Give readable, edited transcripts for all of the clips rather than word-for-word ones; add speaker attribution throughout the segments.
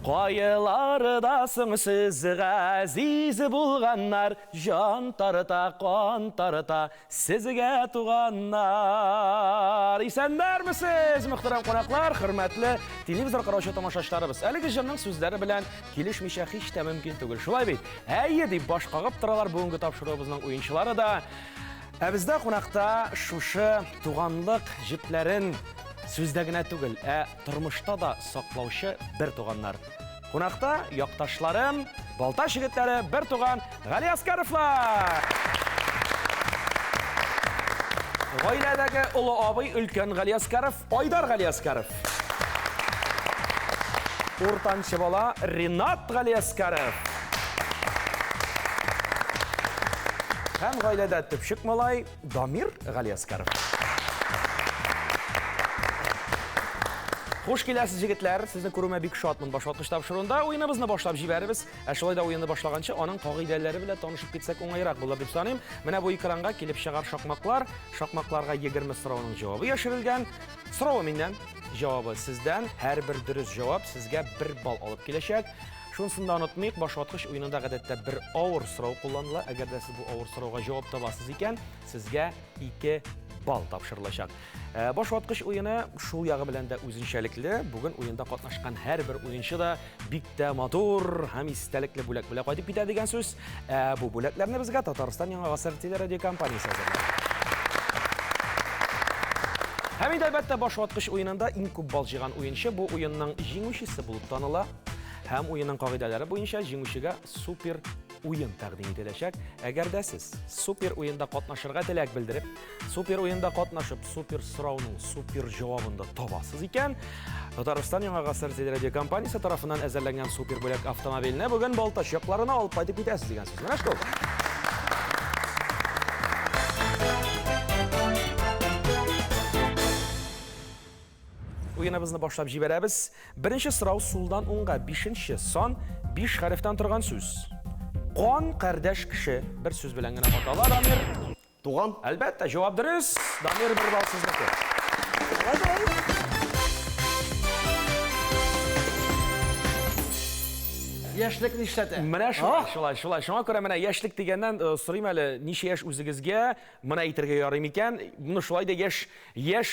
Speaker 1: Қойылардасың сізге әзиз болғаннар, жан тарта, қан тарта, сізге туғаннар. Исәнбәрмісіз, мұхтарам қонақлар, хөрмәтле телевизор караучы тамашачыларыбыз. Әлеге җырның сүзләре белән килешмичә һич тә мөмкин түгел. Шулай бит. Әйе дип баш кагып торалар бүгенге тапшыруыбызның уенчылары да. Ә бездә кунакта шушы туганлык җепләрен сүздә генә түгел, тормышта да саклаучы бер туганнар. Кунакта якташларым, Балташ егетләре, бер туган Гали Аскаровлар. Гаиләдәге улы абый өлкән Гали Аскаров, Айдар Гали Аскаров. Уртанчы бала Ринат Гали Аскаров. Һәм гаиләдә төпчек малай Дамир Гали Аскаров. Хош киләсез җегетләр, сезне күрүмә бик шатмын. Башлаткыч тапшыруында уеныбызны башлап җибәрбез. Шулай да уенны башлаганчы аның кагыйдәләре белән танышып китсәк уңайрак булыр дип саныйм. Менә бу экранга килеп чыгар шакмаклар, шакмакларга 20 сорауның җавабы яшерелгән. Сорау миннән, җавабы сездән. Һәрбер дөрес җавап сезгә 1 балл алып киләчәк. Шунысын да онытмыйк, башлаткыч уенында гадәттә бер авыр сорау кулланыла. Әгәр дә сез бу авыр сорауга җавап табасыз икән, сезгә 2 балл тапшырылачак. Башлаткыч уены шул ягы белән дә үзенчәлекле. Бүген уенда катнашкан һәрбер уенчы да бик тә матур һәм истәлекле бүләк белән кайтып китә дигән сүз. Бу бүләкләрне безгә Татарстан Яңа Гасыр телерадиокомпаниясе әзерләгән. Һәм инде әлбәттә башлаткыч уенында иң күп балл җыйган уенчы бу уенның җиңүчесе булып таныла. Һәм уенның кагыйдәләре буенча җиңүчегә супер уен тәкъдим ителәчәк. Әгәр дә сез супер уенда катнашырга теләк белдереп, супер уенда катнашып, супер сорауның супер җавабын да табасыз икән, Татарстан Яңа Гасыр телерадиокомпаниясе тарафыннан әзерләнгән супер бүләк автомобиленә бүген Балташ якларына алып кайтып китәсез дигән сүз. Менә шул. Уеныбызны башлап җибәрәбез. Беренче сорау сулдан уңга, 5нче сан 5 хәрефтән торган сүз. Кан кардәш кеше. Бер сүз белән генә атала. Дамир.
Speaker 2: Туган.
Speaker 1: Әлбәттә, җавап дөрес. Дамир 1 балл сезнеке.
Speaker 2: Яшьлек нишләтә?
Speaker 1: Менә шулай. Шуңа күрә менә яшьлек дигәннән сорыйм әле, ничә яшь үзегезгә моны әйтергә ярый микән? Моны шулай да яшь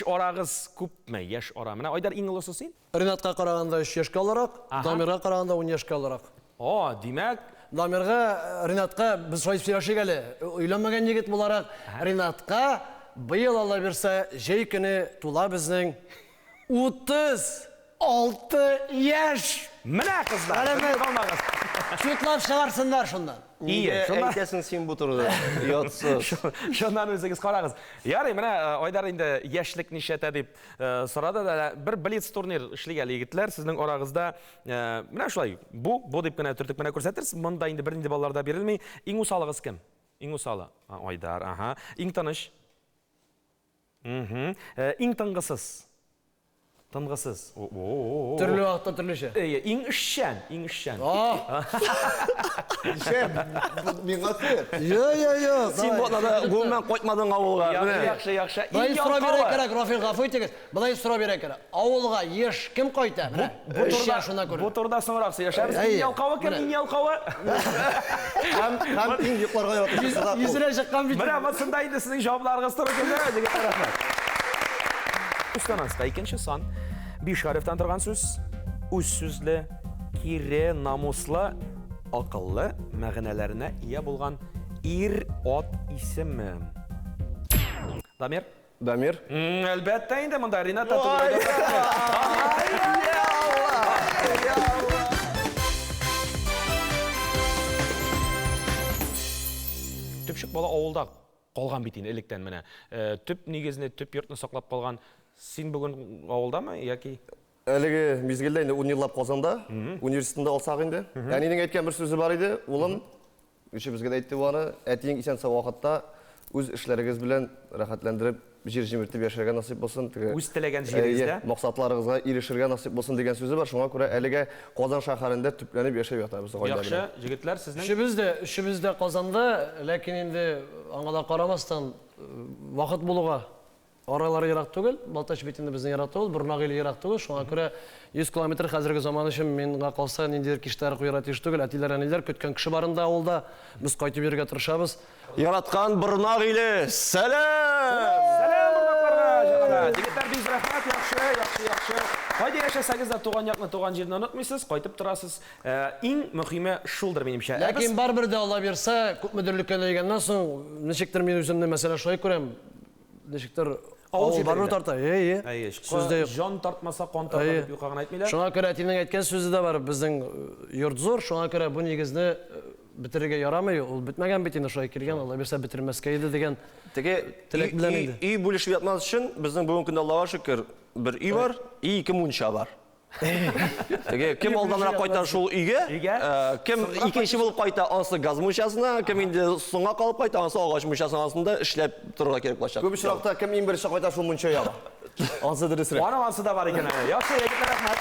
Speaker 1: арагыз күпме? Яшь ара. Менә Айдар иң олысы син?
Speaker 2: Ринатка караганда 3 яшькә аларак, Дамирга караганда 10 яшькә аларак.
Speaker 1: Димәк,
Speaker 2: Дамирга, Ринатка без шулай яшик әле. Өйләнмәгән егет буларак, Ринатка быел Алла бирсә, җәй көне тула безнең 36 яшь.
Speaker 1: Менә кызлар.
Speaker 2: Шутлап чыгарсыннар шундан.
Speaker 1: Ие,
Speaker 3: Әйтәсең син бу турыда. Ятсыз.
Speaker 1: Шуннан үзегез карагыз. Ярый, менә Айдар инде яшьлек нишәтә дип сорады да, бер блиц турнир эшлигән егетләр сезнең арагызда менә шулай. Бу дип кенә төртеп менә күрсәтерсез. Монда инде бернинди балларда бирелми. Иң усалыгыз кем? Иң усалы. Айдар, Иң таныш. Иң тынгысыз. Тынгысыз.
Speaker 2: Төрле вакытта төрлечә.
Speaker 1: Иң эшчән.
Speaker 3: Миңа төр.
Speaker 2: Йо.
Speaker 3: Син болада гомән кайтмадың авылга.
Speaker 1: Яхшы.
Speaker 2: Былай сорау бирә кирәк, Рафил Гафу итегез. Былай сорау бирә кирәк. Авылга еш кем кайта?
Speaker 1: Бу турда соңрак сөйләшәбез. Иң ялкавы кем? Иң ялкавы?
Speaker 3: Һәм иң йокларга ятып.
Speaker 2: Йөзенә чыккан бит.
Speaker 1: Менә монда инде сезнең җавапларыгыз туры килә диген рәхмәт. Устананста 2нче сан 5 хәрефтән торган сүз. Үз сүзле, кире, намуслы, акыллы мәгънәләренә ия булган ир-ат исеме. Дамир?
Speaker 3: Дамир.
Speaker 1: Әлбәттә инде монда Ринат татулыгы. Төпчек бала авылда калган бит инде электән менә. Төп нигезне, төп йортны саклап калган. Син бүген авылдамы яки?
Speaker 3: Әлеге мизгелдә инде 10 еллап Казанда, университетында алсак инде. Әнинең әйткән бер сүзе бар иде. Улым, үчебезгә дә әйтте буны, әтиң исән сау вакытта үз эшләрегез белән рәхәтләндереп, җир җимертеп яшәргә насыйп булсын.
Speaker 1: Үз теләгән җирегездә
Speaker 3: максатларыгызга ирешергә насыйп булсын дигән сүзе бар. Шуңа күрә әлегә Казан шәһәрендә төпләнеп яшәп ятабыз гаилә белән.
Speaker 1: Яхшы, җегетләр, сезнең
Speaker 2: Эшебездә Казанда, ләкин инде аңа да карамастан вакыт булуга аралары ерак түгел, Балтач битинде безнең ерак түгел, Борнак иле ерак түгел. Шуңа күрә 100 километр хәзерге заман өчен миңа калса ниндидер киштәр куярга тиеш түгел. Әтиләр, әниләр көткән кеше барында авылда без кайтып йөрергә тырышабыз.
Speaker 3: Яраткан Борнак иле, сәлам!
Speaker 1: Сәлам Борнакларга, җанага. Дигәтләр бик рәхмәт, яхшы. Кайда яшәсәгез дә туган якны, туган җирне онытмыйсыз, кайтып торасыз. Иң мөһиме шулдыр минемчә.
Speaker 2: Ләкин барбер дә Алла бирсә, күпмедер лөкәләйгәннән соң, ничектер мин үземне мәсәлә шулай күрәм. Ничектер авыл бару тарта. Сүздә
Speaker 1: Жан тартмаса кан тарта дип юкаган әйтмиләр.
Speaker 2: Шуңа күрә әтинең әйткән сүзе дә бар. Безнең йорт зур, шуңа күрә бу нигезне бетерергә ярамый. Ул бетмәгән бит инде шулай килгән. Алла бирсә бетермәскә иде дигән. Теләк белән инде.
Speaker 3: Үй бүлешеп ятмас өчен безнең бүгенге көндә Аллага шөкер, бер үй бар, и 2 мунча бар. Кем алданрак кайта шул өйгә, кем икенче булып кайта анысы газ мунчасына, кем инде соңга калып кайта анысы агач мунчасына астында эшләп торырга кирәк булачак. Күп очракта кем иң беренче кайта шул мунчага. Анысы дөресрәк.
Speaker 1: Анысы да бар икән. Яхшы, егетләр, рәхмәт.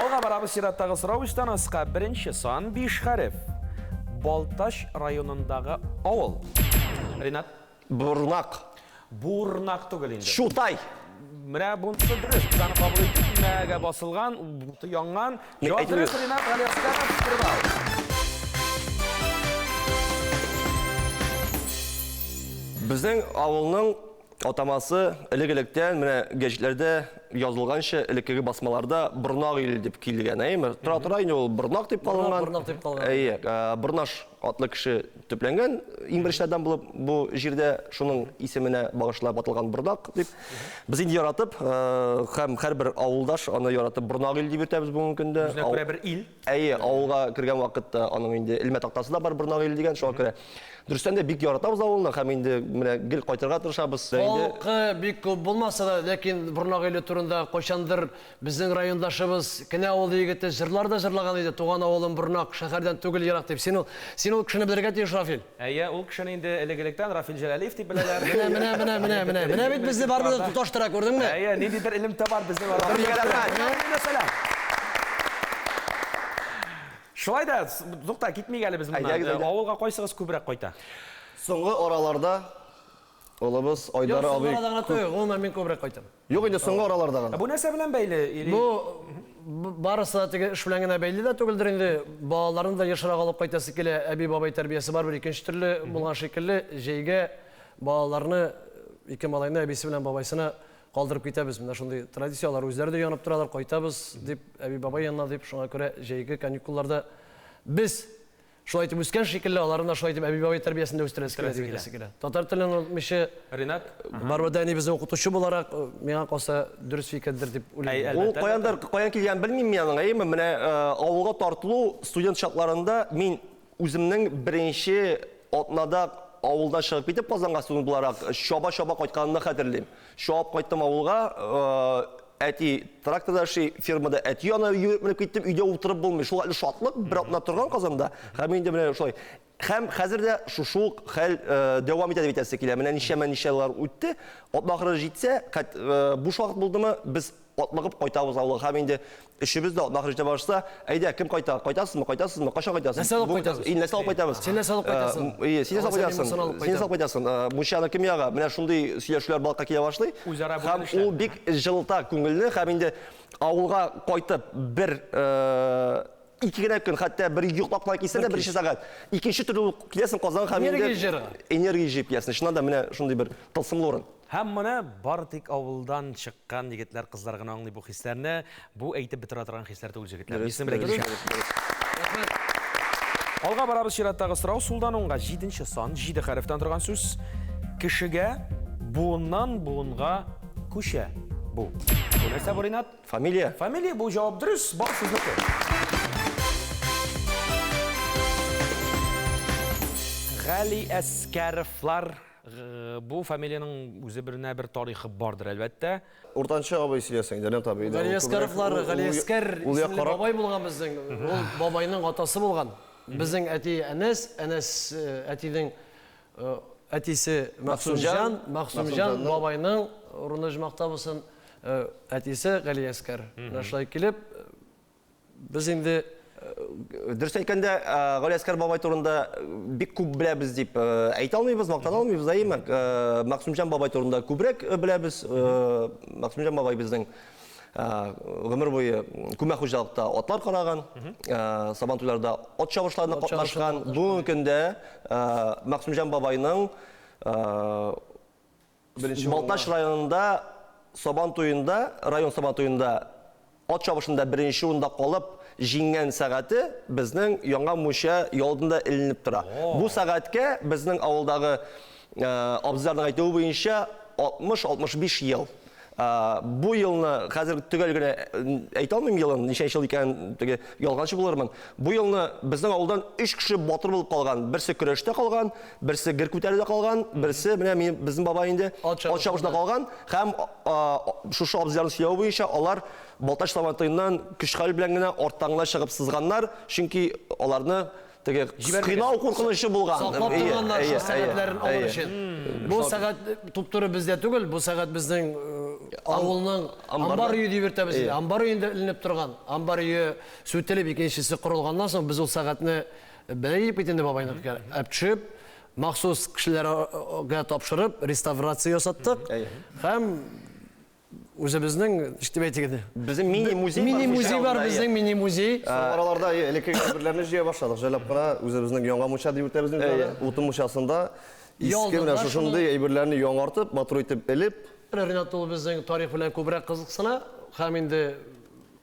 Speaker 1: Алга барабыз чираттагы сорау өчтән аска. Беренче сан 5 хәреф. Балтач районындагы авыл. Ринат.
Speaker 3: Борнак.
Speaker 1: Бурнак түгел инде.
Speaker 3: Шутай.
Speaker 1: Менә бунысы дөрес. Без аны кабул иттек. Нәгә басылган, буты янган. Җавап дөрес, Ринат Галиәскәров.
Speaker 3: Безнең авылның атамасы элек-электән менә гәҗитләрдә язылганча элеккеге басмаларда Борнак иле дип килгән, әйме? Тора-тора инде ул Борнак дип калган.
Speaker 2: Борнак дип калган.
Speaker 3: Борнаш атлы кеше төпләнгән. Иң беренчеләрдән булып бу җирдә шуның исеменә багышлап аталган Борнак дип. Без инде яратып, һәм һәрбер авылдаш аны яратып Борнак ил дип йөртәбез бүгенге көндә.
Speaker 1: Безнә күрә бер ил.
Speaker 3: Авылга кергән вакытта аның инде Илмә тактасы да бар Борнак ил дигән, шуңа күрә. Дөрестән дә бик яратабыз авылны, һәм инде менә гел кайтырга тырышабыз.
Speaker 2: Халкы бик күп булмаса да, ләкин Борнак иле турында кайчандыр безнең райондашыбыз Кенә авыл егете җырлар да җырлаган иде. Туган авылым Борнак, шәһәрдән түгел ерак дип. Син ул кешене белергә тиеш, Рафил.
Speaker 1: Ул кешене инде элек-электән Рафил Җәләлиев дип беләләр.
Speaker 2: Менә бит безне барбыр тоташтыра, күрдеңме?
Speaker 1: Ниндидер илемтә бар безнең арада. Шулай да, тукта, китмик әле без моннан. Авылга кайсыгыз күбрәк кайта?
Speaker 3: Соңгы араларда олыбыз Айдар абый.
Speaker 2: Мен күбрәк кайтам.
Speaker 3: Юк инде соңгы араларда гына.
Speaker 1: Бу нәрсә белән бәйле?
Speaker 2: Бу барысы теге эш белән генә бәйле дә түгелдер инде. Балаларын да ешрак алып кайтасы килә. Әби бабай тәрбиясе бар, бер икенче төрле булган шикелле, җәйгә балаларны ике малайны әбисе белән бабайсына калдырып китәбез. Менә шундый традициялар үзләре дә янып торалар, кайтабыз дип, әби бабай янына дип, шуңа күрә җәйге каникулларда без шулай итеп үскән шикелле, аларны шулай итеп әби бабай тәрбиясендә үстерәсе килә. Татар телен онытмыйча,
Speaker 1: Ринат,
Speaker 2: барбада әни безнең укытучы буларак, миңа калса дөрес фикердер дип уйлыйм.
Speaker 3: Ул каян килгән белмим мин аның, әйме? Менә авылга тартылу студент чакларында мин үземнең беренче атнада авылдан чыгып китеп Казанга студент буларак шаба кайтканны хәтерлим. Шуап кайттым авылга, әти тракторда эшли, фермада әти янына йөреп киттем, өйдә утырып булмый. Шулай шатлык бер атна торган Казанда. Һәм инде менә шулай. Һәм хәзер дә шул хәл дәвам итә дип әйтәсе килә. Менә ничә еллар үтте. Атна ахыры җитсә, буш вакыт булдымы, без атлыгып кайтабыз авылга. Һәм инде эшебез дә атна ахыры җитә башласа, әйдә, кем кайта? Кайтасызмы? Кайчан кайтасыз?
Speaker 2: Нәрсә алып кайтасыз?
Speaker 3: Нәрсә алып кайтабыз?
Speaker 2: Син нәрсә алып кайтасың?
Speaker 3: Син нәрсә алып кайтасың? Мунчаны кем яга? Менә шундый сөйләшүләр балка килә башлый. Һәм ул бик җылыта күңелне, һәм инде авылга кайтып бер ике генә көн, хәтта бер йоклап кына килсәң дә беренче сәгать. Икенче төрле киләсең Казанга, һәм инде энергия җыеп киләсең. Шуннан да менә шундый бер тылсымлы урын.
Speaker 1: Һәм моны бары тик авылдан чыккан егетләр, кызлар гына аңлый бу хисләрне. Бу әйтеп бетерә торган хисләр түгел җегетләр. Бисем белән килешә. Алга барабыз чираттагы сорау. Сулдан уңга 7нче сан, 7 хәрефтән торган сүз. Кешегә буыннан буынга күчә. Бу нәрсә бу, Ринат?
Speaker 3: Фамилия.
Speaker 1: Фамилия, бу җавап дөрес. Бар сүзнеке. Галиәскәровлар, бу фамилияның үзе беренә бер тарихы бардыр әлбәттә.
Speaker 3: Уртанчы абый сөйләсәң, Ринат абый.
Speaker 2: Галиәскәровлар, Галиәскәр исемле бабай булган безнең. Ул бабайның атасы булган. Безнең әти Әнәс әтинең әтисе Максумҗан бабайның урыны җмактабысын әтисе Галиәскәр. Шулай килеп, без инде
Speaker 3: дұрыс әйткәндә, Галиәскәр бабай турында бик күп беләбез дип әйтә алмыйбыз, мактана алмыйбыз, Максумҗан бабай турында күбрәк беләбез. Максумҗан бабай безнең гомер буе күмә хуҗалыкта атлар караган, сабантуйларда ат чабышларына катнашкан. Бүгенге көндә Максумҗан бабайның Балтач районында район сабантуенда ат чабышында беренче урында калып җиңгән сәгате безнең яңа муша ялдында иленеп тора. Бу сәгатькә безнең авылдагы абзарларның әйтүе буенча 60-65 ел. Бу елны хәзер төгәл генә әйтә алмыйм елын, ничәнче ел икән, теге ялганчы булырмын. Бу елны безнең авылдан 3 кеше батыр булып калган. Берсе көрәштә калган, берсе гер күтәрүдә калган, берсе менә безнең бабай инде ат чабышында калган. Һәм шушы абзарларның сөйләү буенча алар Балтач сабантуеннан көч-хәл белән генә арттаңына чыгып сызганнар, чөнки аларны теге кыйнау куркынычы булган.
Speaker 2: Саклап торганнар шул сәгатьләрен алыр өчен. Бу сәгать туп-туры бездә түгел, бу сәгать безнең авылның амбар өе дип йөртәбез. Амбар өендә иленеп торган. Амбар өе сүтелеп икенчесе корылганнан соң без ул сәгатьне бәйеп бит инде бабайныкка әпчеп, махсус кешеләргә тапшырып, реставрация ясаттык. Һәм үзебезнең иҗтимаи
Speaker 3: Безнең мини-музей
Speaker 2: бар, безнең мини-музей.
Speaker 3: Араларда элекке бирләрне җыя башладык. Җайлап кына үзебезнең яңа муша дип йөртәбез инде. Утын мушасында иске менә шушындый әйберләрне яңартып, матур итеп элеп,
Speaker 2: Ринат ул безнең тарих белән күбрәк кызыксына. Һәм инде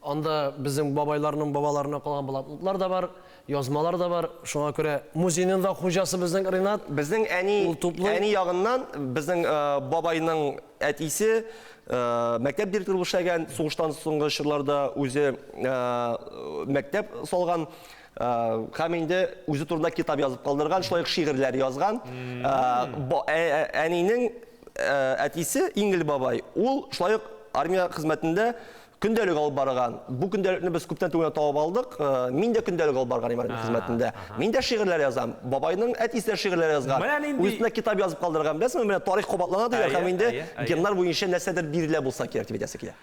Speaker 2: анда безнең бабайларның бабаларына калган блокнотлар да бар, язмалар да бар. Шуңа күрә музейның да хуҗасы безнең Ринат.
Speaker 3: Безнең әни ягыннан безнең бабайның әтисе мәктәп директоры булшаган, сугыштан соңгы чорларда үзе мәктәп салган. Һәм инде үзе турында китап язып калдырган, шулай ук шигырьләр язган. Әнинең әтисе Иңгел бабай, ул шулай ук армия хезмәтендә көндәлек алып барган. Бу көндәлекне без күптән түгел табып алдык. Мин дә көндәлек алып барган армия хезмәтендә. Мин дә шигырьләр язам. Бабайның әтисе дә шигырьләр язган. Үзенә китап язып калдырган. Беләсезме, менә тарих кабатлана дигән һәм инде геннар буенча нәрсәдер бирелә булса кирәк дип әйтәсе килә.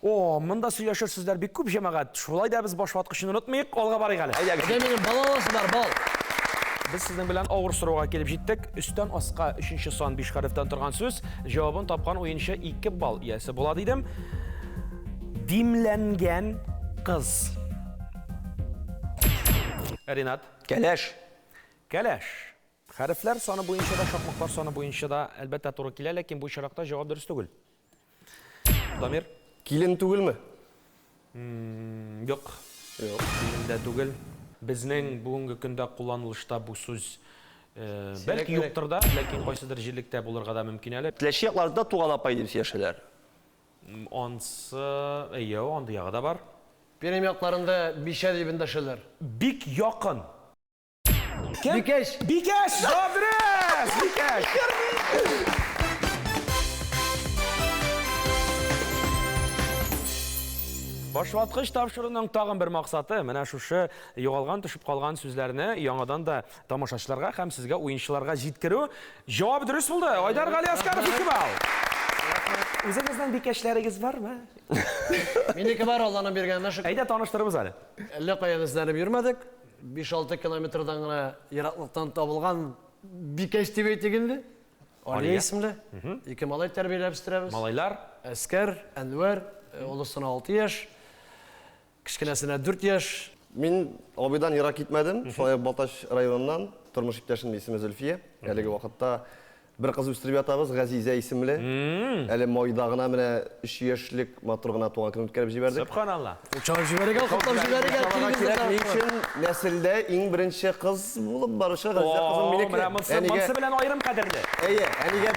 Speaker 1: Монда сөйләшер сүзләр бик күп җәмәгать. Шулай да без баш ваткычын унытмыйк, алга барыйк әле.
Speaker 2: Минем балаласы бар, бал.
Speaker 1: Biz sizin bilen ağır soruğa gelip jittik. Üstten asqa 3-nче сан 5 хәрефтән торган сүз. Җавабын тапкан уенчы 2 балл иясе була дидем. Димләнгән кыз. Ринат.
Speaker 3: Кәләш.
Speaker 1: Кәләш. Хәрефләр саны буенча да, шакмаклар саны буенча да әлбәттә туры килә, ләкин бу чиракта җавап дөрес түгел. Дамир.
Speaker 3: Килен түгелме?
Speaker 1: Юк. Килен дә түгел. Безнең бүгенге көндә кулланылышта бу сүз бәлки юктыр да, ләкин кайсыдыр җирлектә булырга да мөмкин әле.
Speaker 3: Теләче якларда туган апай дип сөйләшәләр.
Speaker 1: Ансы, анда ягы да бар.
Speaker 2: Benim yaklarında Bişe diye bindaşırlar.
Speaker 1: Bik yakın.
Speaker 2: Bikeş.
Speaker 1: Bikeş! Adres! Bikeş! Башваткыч тапшыруның тагын бер максаты менә шушы югалган, төшүп калган сүзләрне яңадан да тамашачыларга һәм сезгә уенчыларга җиткерү. Җавап дөрес булды. Айдар Галиәскәров 2 балл. Үзегезнең бикәшләрегез бармы?
Speaker 2: Минеке бар, Алланың бергәненә шөкер.
Speaker 1: Әйдә таныштырыбыз әле.
Speaker 2: Әллә каян эзләнеп йөрмәдек. 5-6 километрдан гына ераклыктан табылган бикәш дип әйтик инде. Али исемле. 2 малай тәрбияләп үстерәбез.
Speaker 1: Малайлар.
Speaker 2: Әскәр, Әнвәр, олысына 6 яшь. Кичкенәсенә 4 яшь.
Speaker 3: Мин абыйдан ерак китмәдем. Шулай Балтач районыннан тормыш иптәшем исеме Зөлфия. Әлеге вакытта бер кыз үстереп ятабыз, Газизә исемле. Әле майда гына менә 3 яшьлек матур гына туган көн үткәреп җибәрдек.
Speaker 1: Субханалла.
Speaker 2: Учак җибәргән, котлап җибәргән.
Speaker 3: Ни өчен нәселдә иң беренче кыз булып барышы Газизә кызым минеке.
Speaker 1: Монсы белән аерым кадерле.
Speaker 3: Әнигә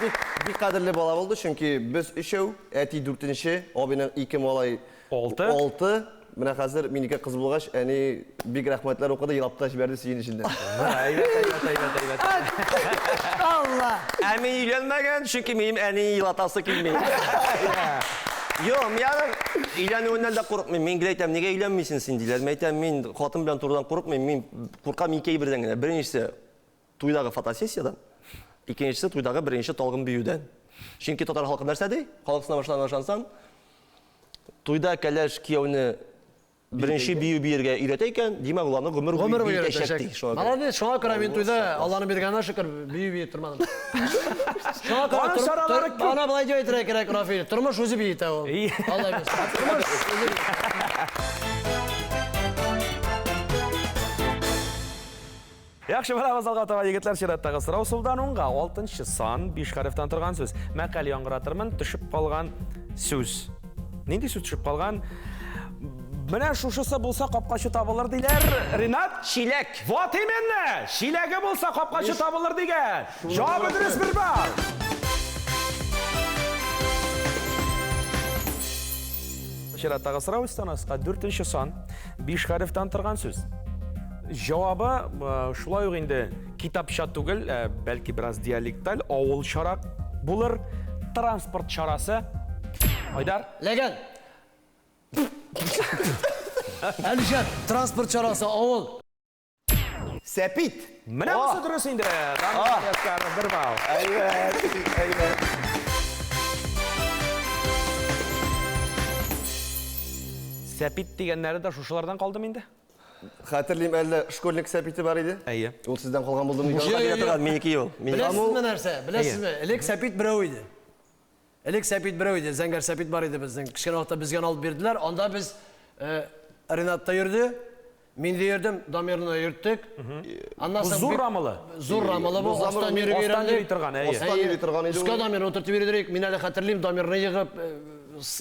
Speaker 3: бик кадерле бала булды, чөнки без өчәү, әти 4-нче, абыйның 2 малай 6. Менә хәзер минеке кыз булгач, әни бик рәхмәтләр укыды, елап та җибәрде сөенечендә.
Speaker 1: Әйбәт.
Speaker 2: Allah!
Speaker 3: Әми өйләнмәгән, чөнки минем әни елатасы килми. Юк, мин өйләнүеннән дә курыкмыйм. Мин әйтәм, нигә өйләнмисең син диләр. Мин әйтәм, мин хатын белән турыдан курыкмыйм. Мин куркам ике бердән генә. Беренчесе туйдагы фотосессиядан, икенчесе туйдагы беренче талгын биюдән. Чөнки татар халкы нәрсә ди? Халык сына башланган шансан, туйда кәләш кияүне
Speaker 4: birinci büyü bir yerge üreteyken, demek ulanı
Speaker 2: Ömür
Speaker 4: ömür
Speaker 2: boyu
Speaker 4: boyu
Speaker 2: öğretecek.
Speaker 4: teşekti.
Speaker 2: Malades, şuna göre ben tuyda Allah'ın bergana şükür büyü tırmadım. Şuna
Speaker 1: Onun şaraları
Speaker 2: göre bana bulay joy gerek Rafi. Turmuş özü büyüte o.
Speaker 1: İyi.
Speaker 2: Allah bilsin. Turmuş özü büyüte.
Speaker 1: Yaxshi, mana Azalga tava yigitlar shiratdagi sirov suvdan unga 6-son 5 harfdan turgan so'z. Maqal yong'iratirman, tushib qolgan so'z. Nenda so'z tushib qolgan? Mana shushisi bo'lsa qopqachi topilar deylar. Rinat
Speaker 4: Çilek.
Speaker 1: Vot emenni. Shilagi bo'lsa qopqachi topilar degan. Javob Idris Birbal. Shiratdagi sirov istonasiga 4-son 5 harfdan turgan so'z. Cevabı şulay yok indi kitapça tugul, belki biraz diyalektal, avul şarak bulur, transport şarası. Haydar?
Speaker 2: Legan. Alişan, transport çarası oğul.
Speaker 4: Sepit.
Speaker 1: Mine nasıl duruyorsun indi? Bir bağ.
Speaker 4: Evet. Evet.
Speaker 1: Sepit degenleri de şuşalardan kaldım indi.
Speaker 3: Hatırlayayım elde şkolnik sepeti var idi.
Speaker 1: İyi.
Speaker 3: O sizden kalgan buldum.
Speaker 4: Meniki yok.
Speaker 2: Bilesiz mi nerse? Bilesiz mi? Elek sepit birov idi. Elek sepit birov idi. Zenger sepit var idi bizden. Kışkın hafta bizden alıp verdiler. Onda biz Rinat'ta yürüdü. Min de yürüdüm. Damirine yürüttük.
Speaker 1: Bu zur ramalı.
Speaker 2: Zur ramalı bu.
Speaker 3: Bu
Speaker 2: Ostan
Speaker 3: zamanı
Speaker 2: yürü
Speaker 1: Ostan
Speaker 2: verildi.
Speaker 1: yürütürgan, iyi.
Speaker 3: Ostan yürütürgan idi.
Speaker 2: Uska damirine oturtup yürüdürük. Min hele hatırlayayım damirine yığıp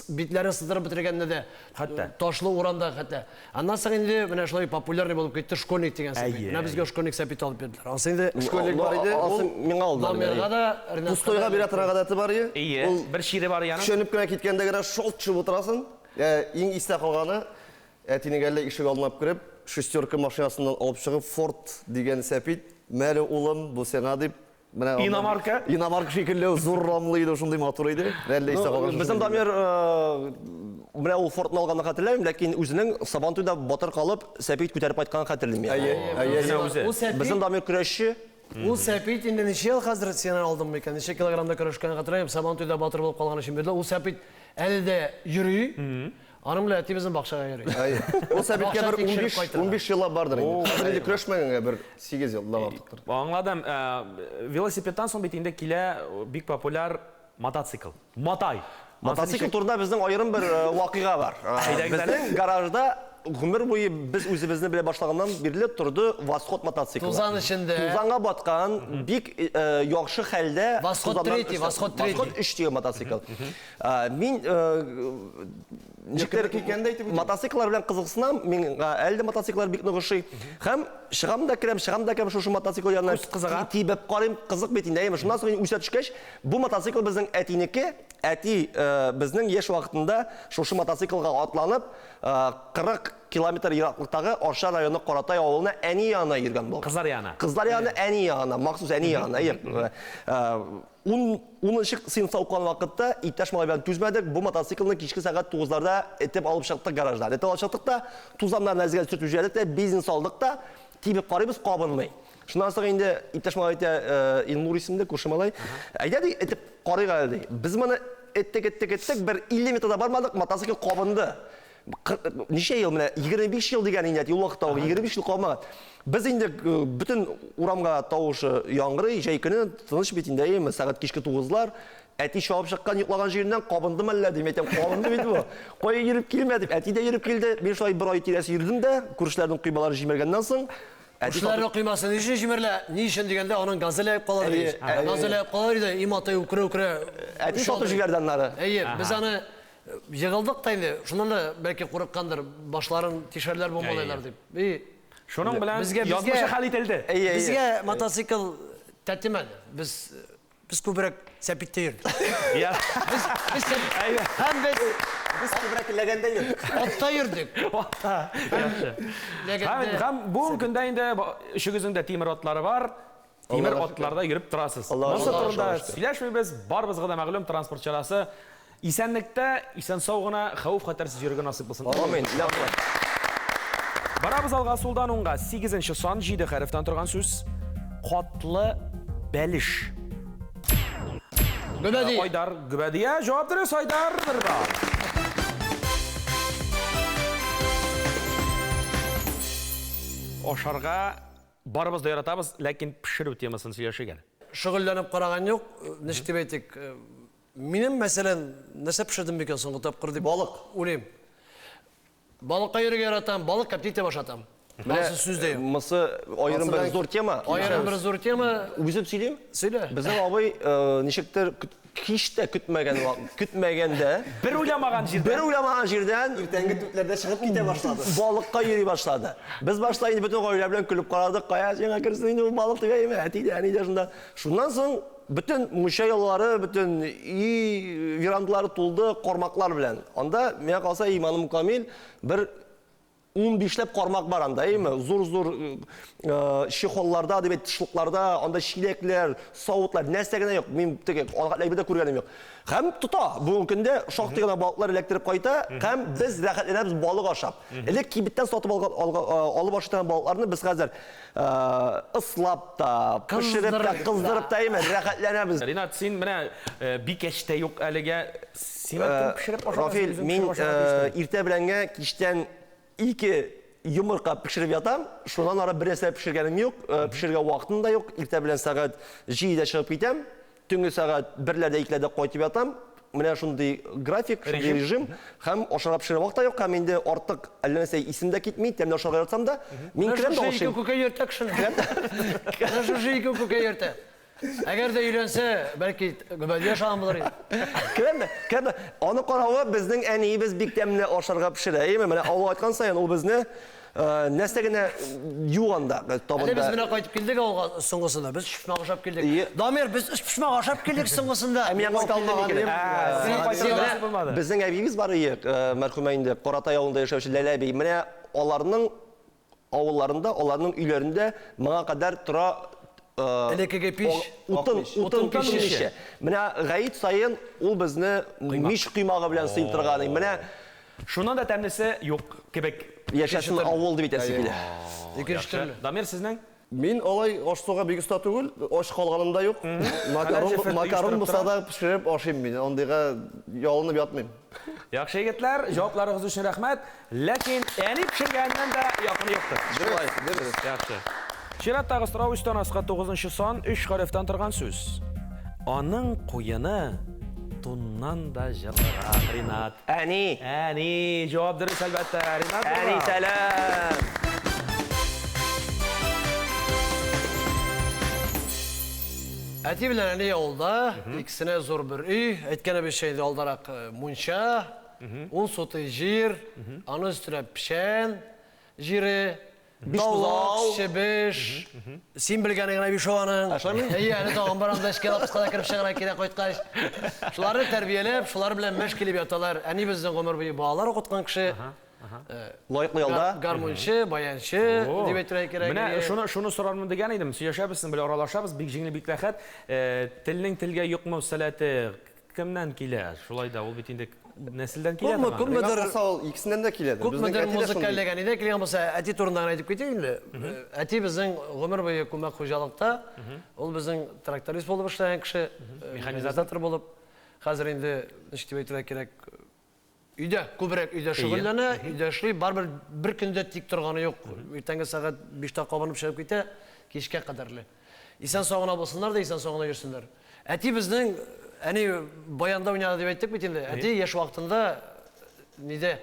Speaker 2: bitlerini sızdırıp bitirgende de.
Speaker 1: Hatta.
Speaker 2: Taşlı uranda hatta. Ondan sonra indi mine şolay popülerni bolup gitti. Şkolnik degen sepet.
Speaker 1: Iyi,
Speaker 2: Mine bizge şkolnik sepet alıp verdiler. Aslında indi
Speaker 3: Şkolnik var idi.
Speaker 4: Asıl men aldım.
Speaker 2: damirga da Rinat'ta
Speaker 3: Pustoyga bir atıran adeti var idi.
Speaker 1: İyi. Bir şiiri var yanı.
Speaker 3: Şönüp güne kitkende göre şolt çıp oturasın. Eң iste kalganı etini gelle işik alınıp girip şesтерка машинасынан alıp çıkıp Ford degen sepet. Мәлі улым, bu сеңа deyip.
Speaker 1: Dinamarka?
Speaker 3: Dinamarka şekilde zor ramlıydı, şunday motoruydu. Rəlle iste kalgan.
Speaker 4: Bizim damir mene o Ford'un alganını hatırlayayım, lakin özünün Sabantuyda batır kalıp sepet köterip aytkanını hatırlayayım.
Speaker 2: O sepet.
Speaker 4: Bizim damir küreşçi.
Speaker 2: O sepet indi neçe yıl hazır senen aldım mı? Neçe kilogramda körüşken hatırlayayım. Sabantuyda batır bulup kalgan için verdiler. O sepet elde yürüyü. Anımla eti bizim bakşağa yürüyü.
Speaker 3: O sepetke
Speaker 2: Bakşa
Speaker 3: bir
Speaker 2: tekşirip kaytırlar.
Speaker 3: 15 yıla bardır. Hazır indi küreşmegenge bir 8 yıldan artıktır.
Speaker 1: Anladım. Velosipedden son bittiğinde kile big popüler mototsikl. Motay.
Speaker 4: Motosikl turunda bizden ayrım bir vakıga var. Bizden garajda ömür boyu biz özümüzü bile başlagından beri turdu Vaskhod motosikl.
Speaker 2: Tuzan içinde.
Speaker 4: Tuzanga batkan, big yaxşı halde
Speaker 2: Vaskhod treti, Vaskhod treti.
Speaker 4: Vaskhod 3 diyor motosikl. Min motosiklar bilen kızıksınam, min elde motosiklar bik nıgışı. Hem шығам да кірем шушы мотоцикл янына тибеп карыйм, кызык бит инде. Шундан соң үсә төшкәч, бу мотоцикл безнең әтинеке, әти безнең яшь вакытында шушы мотоциклга атланып 40 километр ераклыктагы Арша районы Каратай авылына әни янына йөргән булган.
Speaker 1: Кызлар янына.
Speaker 4: Кызлар янына әни янына, махсус әни янына. 10-нчы сыйныфта укыган вакытта иптәш малай белән түзмәдек, бу мотоциклны кичке сәгать 9-ларда этеп алып чыктык гараждан. Этеп алып чыктык да, тузаннарны әзгә сөртү җәдек тә бизнес алдык да, тибеп карыйбыз, кабынмый. Шуннан соң инде иптәш малай әйтә, Илнур исемле күрше малай, әйдә ди, этеп карыйга ди. Без моны эттек, бер 50 метрда бармадык, мотоцикл кабынды. Ничә ел менә 25 ел дигән инде, ул вакытта 25 ел калмаган. Biz инде bütün урамга тавышы яңгырый, җәй көне тыныч бит инде, сәгать кичке 9-лар, әти шабып чыккан, йоклаган җиреннән кабынды мәллә дим, әйтәм, кабынды бит бу. Кая йөреп килмә дип, әти дә йөреп килде. Мин шулай бер ай тирәсе йөрдем дә, күршләрнең кыйбалары җимергәннән соң,
Speaker 2: Kuşların kıyması niçin jimerle, niçin degende onun gazele kalır. Gazele kalır da imatı ukre.
Speaker 4: әти шатып җибәрдәннәре.
Speaker 2: İyi, biz hani yığıldık da indi. Şundan da belki korkkandır, başların tişörler bombalaylar deyip. İyi.
Speaker 1: Şunun bilen
Speaker 2: Bizge-
Speaker 1: yazmışı hal etildi.
Speaker 2: Bizge motosikl tətimedi. Biz kübrek sepette yürüdük.
Speaker 1: Ya.
Speaker 2: Biz hem
Speaker 4: Biz kübrek legenden йөрдек.
Speaker 2: atta yürüdük.
Speaker 1: Hem bu günde indi işigizinde timir otları var. Timir otlarda yürüp durasız.
Speaker 4: Allah
Speaker 1: Nasıl
Speaker 4: aşkına.
Speaker 1: turunda söyleşmeybiz, bar bizge de mağlum transport çarası. İsenlikte, isen soğuğuna, xavuf xatarsiz yürügün nasip olsun.
Speaker 4: Amin.
Speaker 1: Barabız alğa soldan onğa 8-ci son 7 hərfdən turğan söz. Qatlı bəliş.
Speaker 2: Göbedi.
Speaker 1: Haydar Gübediyə cavab verir Haydar Birbal. ашарга барыбыз да яратабыз, ләкин пешерү темасын сөйләшергә.
Speaker 2: Шөгыльләнеп караган юк. Ничек дип әйтик? Минем мәсәлән, нәрсә пешердем бикән соңгы тапкыр дип
Speaker 3: Балык.
Speaker 2: Уйлыйм. Балыкка йөрергә яратам, балык кәптите башатам. Менә сүздә юк.
Speaker 4: Мысы айрым бер зур тема.
Speaker 2: Аерым бер зур тема.
Speaker 4: Үзем сөйләйм.
Speaker 2: Сөйлә.
Speaker 4: Безнең абый ничектер һич тә көтмәгәндә
Speaker 1: Бер уйламаган җирдә.
Speaker 4: бер уйламаган җирдән
Speaker 3: Иртәнге төпләрдә чыгып китә башлады.
Speaker 4: балыкка йөри башлады. Без башта инде бөтен гаилә белән көлеп карадык. Кая сиңа керсен инде ул балык дигәйме? Әтидә, әнидә шунда. Шуннан соң бөтен мунча яллары, бөтен верандалары тулды кармаклар белән. Анда миңа калса иманым камил бер 15ләп кармак бар анда, әйме? Зур-зур шихолларда, дип тышлыкларда, анда шиләкләр, савытлар, нәрсә генә юк. Мин теге алгатларда күргәнем юк. Һәм тота, бүгенге көндә шактый гына балыклар эләктереп кайта, һәм без рәхәтләнәбез балык ашап. Элек кибеттән сатып алып ашаган балыкларны без хәзер ыслап та, пешереп та, кыздырып та, әйме? Рәхәтләнәбез.
Speaker 1: Ринат, син менә бикәч тә юк әлегә. Син пешереп ашарга.
Speaker 4: Рафил, мин иртә беләнгә кичтән 2 йомырка пешереп ятам. Шуннан ары бер нәрсә пешергәнем юк. Пешергә вакытым да юк. Иртә белән сәгать 7дә чыгып китәм. Төнге сәгать 1ләрдә 2ләрдә кайтып ятам. Менә шундый график, шундый режим. Һәм ашарга пешерә вакыт та юк. Һәм инде артык әллә нәрсә исемдә китми. Тәмле ашарга ятсам да, мин керәм дә ашыйм.
Speaker 2: Күкәй йөртә кешене. Шушы ике күкәй йөртә. Әгәр дә өйләнсә, бәлки гөбәлгә яшаган булыр иде.
Speaker 4: Керәме? Аны каравы безнең әниебез бик тәмле ашарга пешерә. Менә Алла айткан саен ул безне нәрсә генә юганда
Speaker 2: Без
Speaker 4: табында.
Speaker 2: менә кайтып килдек авылга соңгысында. Без пишмак ашап килдек. Дамир, без пишмак ашап килдек соңгысында.
Speaker 4: Миңа кайталмаган дип. Безнең әбибез бар иде, мәрхүмә инде Каратай авылында яшәүче Ләлә әби. Менә аларның авылларында, аларның өйләрендә моңа кадәр тора
Speaker 2: Элекеге пиш.
Speaker 4: утын пишеше. Менә гаит сайын ул безне миш кыймагы белән сыйып торган. Менә
Speaker 1: Шуннан да тәмлесе юк кебек.
Speaker 4: яшәсен авыл дип әйтәсе килә.
Speaker 2: Икенче төрле.
Speaker 1: Дамир, сезнең?
Speaker 3: Мин алай ашсуга бик оста түгел, аш калганым да юк. Макарон булса да пешереп ашыйм мин. Андыйга ялынып ятмыйм.
Speaker 1: Яхшы егетләр, җавапларыгыз өчен рәхмәт. Ләкин әни пешергәннән дә якын юктыр.
Speaker 3: Шулай, дөрес.
Speaker 1: Яхшы. Чираттагы сорау үстән аска 9нчы сан 3 хәрефтән торган сүз. Аның куены туннан да җылырак, Ринат.
Speaker 4: Әни,
Speaker 1: Әни, җавап дөрес әлбәттә. Ринат.
Speaker 4: әни сәлам.
Speaker 2: Әти белән әни авылда, икесенә зур бер өй, әйткәне бер şeyдә алдарак мунча, ун соты җир, аны өстенә пешән җире,
Speaker 4: бузау.
Speaker 2: чебеш. Син белгәне генә биш аның. Әйе, әни тагын барам да эшкә лапскада кирип чыгара кирәк кайткач. Шуларны тәрбияләп, шулар белән мәш килеп яталар. Әни безнең гомер буе балалар укыткан кеше.
Speaker 4: Лайыклы ялда.
Speaker 2: Гармунчы, баянчы, дип әйтергә кирәк.
Speaker 1: Менә шуны сорармын дигән идем. Сөйләшәбез, син белән аралашабыз, бик җиңел, бик рәхәт. Телнең телгә юкмау сәләте кемнән килә? Шулай да ул бит инде нәселдән килә.
Speaker 2: Күпмедер
Speaker 3: Икесеннән дә киләдер.
Speaker 2: күпмедер музыка эләгәнидә килгән булса, әти турында әйтеп китәйин инде. Әти безнең гомер буе күмәк хуҗалыкта, ул безнең тракторист булып эшләгән кеше, механизатор булып, хәзер инде ничек дип әйтергә кирәк, өйдә, күбрәк өйдә шөгыльләнә, өйдә эшли, барбер бер көндә тик торганы юк. Иртәнге сәгать 5тә кабынып чыгып китә, кичкә кадәрле. Исән сагына булсыннар да исән сагына йөрсеннәр. Әти безнең әни баянда уйнады дип әйттек бит инде. Әти яшь вакытында ниде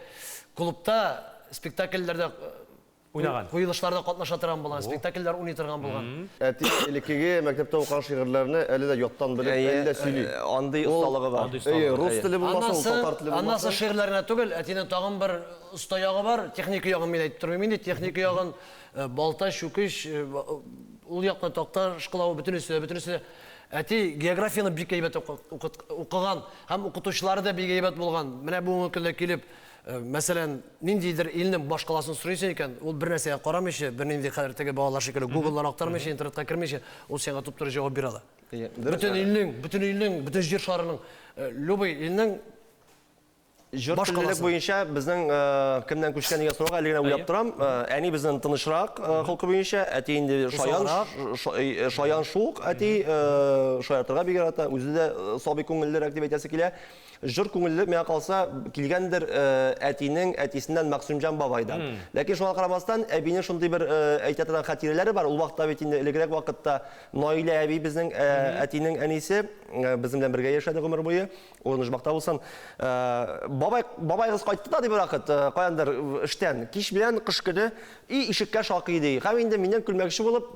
Speaker 2: клубта, спектакльләрдә
Speaker 1: Уйнаган.
Speaker 2: Куелышларда катнаша торган булган, спектакльләр уйный торган булган.
Speaker 3: Әти элеккеге мәктәптә укыган шигырьләрне әле дә яттан белеп, әле дә сөйли.
Speaker 4: Андый осталыгы бар.
Speaker 3: Рус теле булмаса, ул татар теле
Speaker 2: Аннасы
Speaker 3: булмаса.
Speaker 2: шигырьләренә түгел, әтинең тагын бер оста ягы бар, техник ягын мин әйтеп тормыйм инде, техник ягын балта, чүкеш, ул якны такта школау бөтенесе. Әти географияны бик әйбәт укыган һәм укытучылары да бик әйбәт булган. Менә бүгенге көндә килеп, мәсәлән, ниндидер илнең башкаласын сорыйсың икән, ул бер нәрсәгә карамыйча, бер нинди хәзер теге балалар шикелле Google-дан актармыйча, интернетка кирмичә, ул сиңа туп-туры җавап бирә ала. Бөтен илнең, бөтен җир шарының, любой илнең
Speaker 4: Жыр
Speaker 2: Баш
Speaker 4: тілділік
Speaker 2: қаласы.
Speaker 4: бойынша біздің кімнен көшкен деген сұрақ әлігіне ойлап тұрам. Әне біздің тынышырақ қылқы бойынша, әтейінде шаян шуық, әтей шаяртырға бегер ата, өзі де сабы көңілдер актив етесі келе. Жыр көңілі мен қалса келгендір әтейінің әтейсінден Мақсумжан бабайдан. Ләкин шуға қарамастан әбейінің шындай бір әйтетідан қатирелері бар. Ол вақытта бетінде ілігірек вақытта Наилә әбей біздің әтейінің әнесі біздіңден бірге ешеді ғұмыр бойы. Оны жұмақта болсын. Бабай қыз қайтты да деп рақыт, қояндар іштен. Кеш білен қыш күні ишікке шақы едей. Қам енді менен күлмекші болып,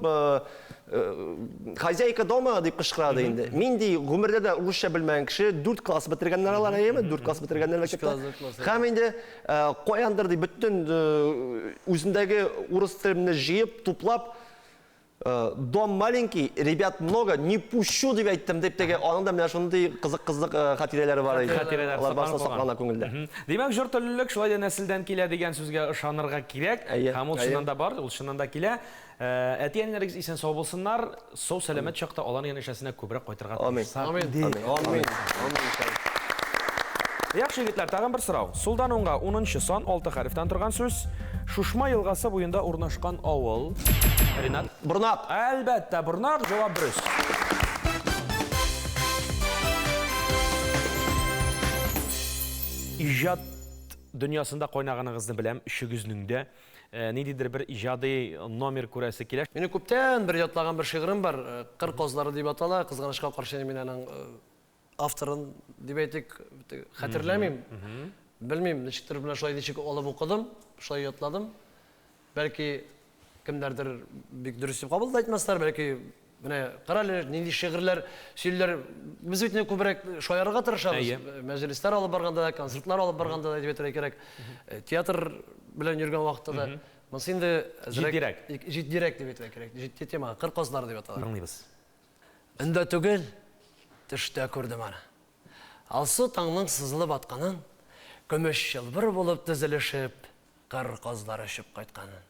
Speaker 4: хозяйка дома деп қышқырады енді. Мен де ғұмырда да ұлысша білмәген кіші 4 класс бітіргенлер алар әйемі, 4 класс бітіргенлер мектепте. Қам енді қояндар деп бүттін өзіндегі орыс тілімді жиып, туплап, дом маленький, ребят много, не пущу деп айттым деп теге, оның да мен шындай қызық-қызық қатирелері бар еді. Олар басына сақлана көңілді.
Speaker 1: Демек, жыр түлілік шылайда нәсілден келе деген сөзге ышанырға керек. Һәм ул шыннан да бар, ул шыннан да келе. Әтиәнләрегез исән сау булсыннар, сау сәламәт чакта аларның янәшәсенә күбрәк кайтырга тырышсак.
Speaker 2: Амин.
Speaker 1: Яхшы егетләр, тагын бер сорау. Сулдан уңга 10-нчы сан 6 хәрефтән торган сүз. Шушма елгасы буенда урнашкан авыл. Ринат.
Speaker 4: Бұрнақ.
Speaker 1: Әлбәттә, Бұрнақ, җавап дөрес. Иҗат дөньясында кайнаганыгызны беләм, ишегезнеңдә. Ниндидер бер иҗади номер күрәсе килә.
Speaker 2: Менің көптен бір ятлаган бір шигырым бар, «Қыр қозлары» деп атала, қызғанышқа қаршы мен аның авторын деп әйтик, хәтерләмим. Білмейм, ничектер белән шулай ничек алып укыдым, шулай ятладым. Бәлки кемдердер бик дөрес дип кабул итмәсләр, бәлки менә карале, нинди шигырьләр, сөйләр, без бит не күбрәк шаярга тырышабыз. Мәҗлесләр алып барганда да, концертлар алып барганда да дип әйтергә кирәк. Театр белән йөргән вакытта да монсы инде җитдирәк дип әйтергә кирәк. Җитди тема, «Кыр козлары» дип атала.
Speaker 1: Аңлыйбыз.
Speaker 2: Инде түгел, төштә күрдем аны. Алсу таңның сызылып атканын, көмеш йылбыр булып тезелешеп, кыр козлары очып кайтканын.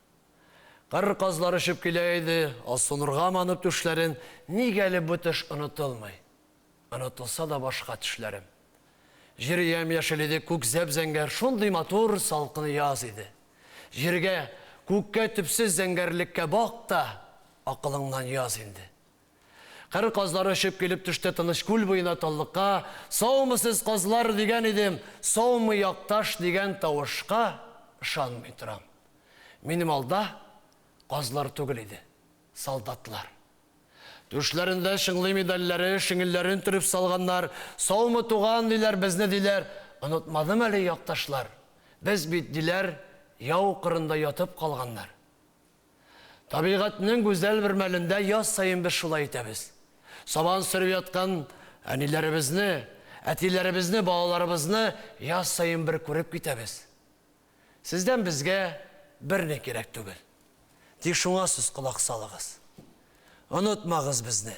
Speaker 2: Кыр козлары очып килә иде, алсу нурга манып түшләрен, нигәле бу төш онытылмый. Онытылса да башка төшләрем. Җир яшел иде, күк зәп-зәңгәр, шундый матур салкын яз иде. Җиргә, күккә төпсез зәңгәрлеккә бак та, акылыңнан яз инде. Кыр козлары очып килеп төште тыныч күл буена таллыкка, саумысыз козлар дигән идем, саумы якташ дигән тавышка ышанмый торам. Минем алда козлар түгел иде, солдатлар. Түшләрендә шыңлы медальләре, шиңелләрен төреп салганнар, саумы туган диләр, безне диләр, онытмадым әле якташлар. Без бит диләр, яу кырында ятып калганнар. Табигатьнең гүзәл бер мәлендә яз сайын без шулай итәбез. Сабан сөреп яткан әниләребезне, әтиләребезне, балаларыбызны яз сайын бер күреп китәбез. Сездән безгә берне кирәк түгел. Тик шуңа сез колак салыгыз. Онытмагыз безне.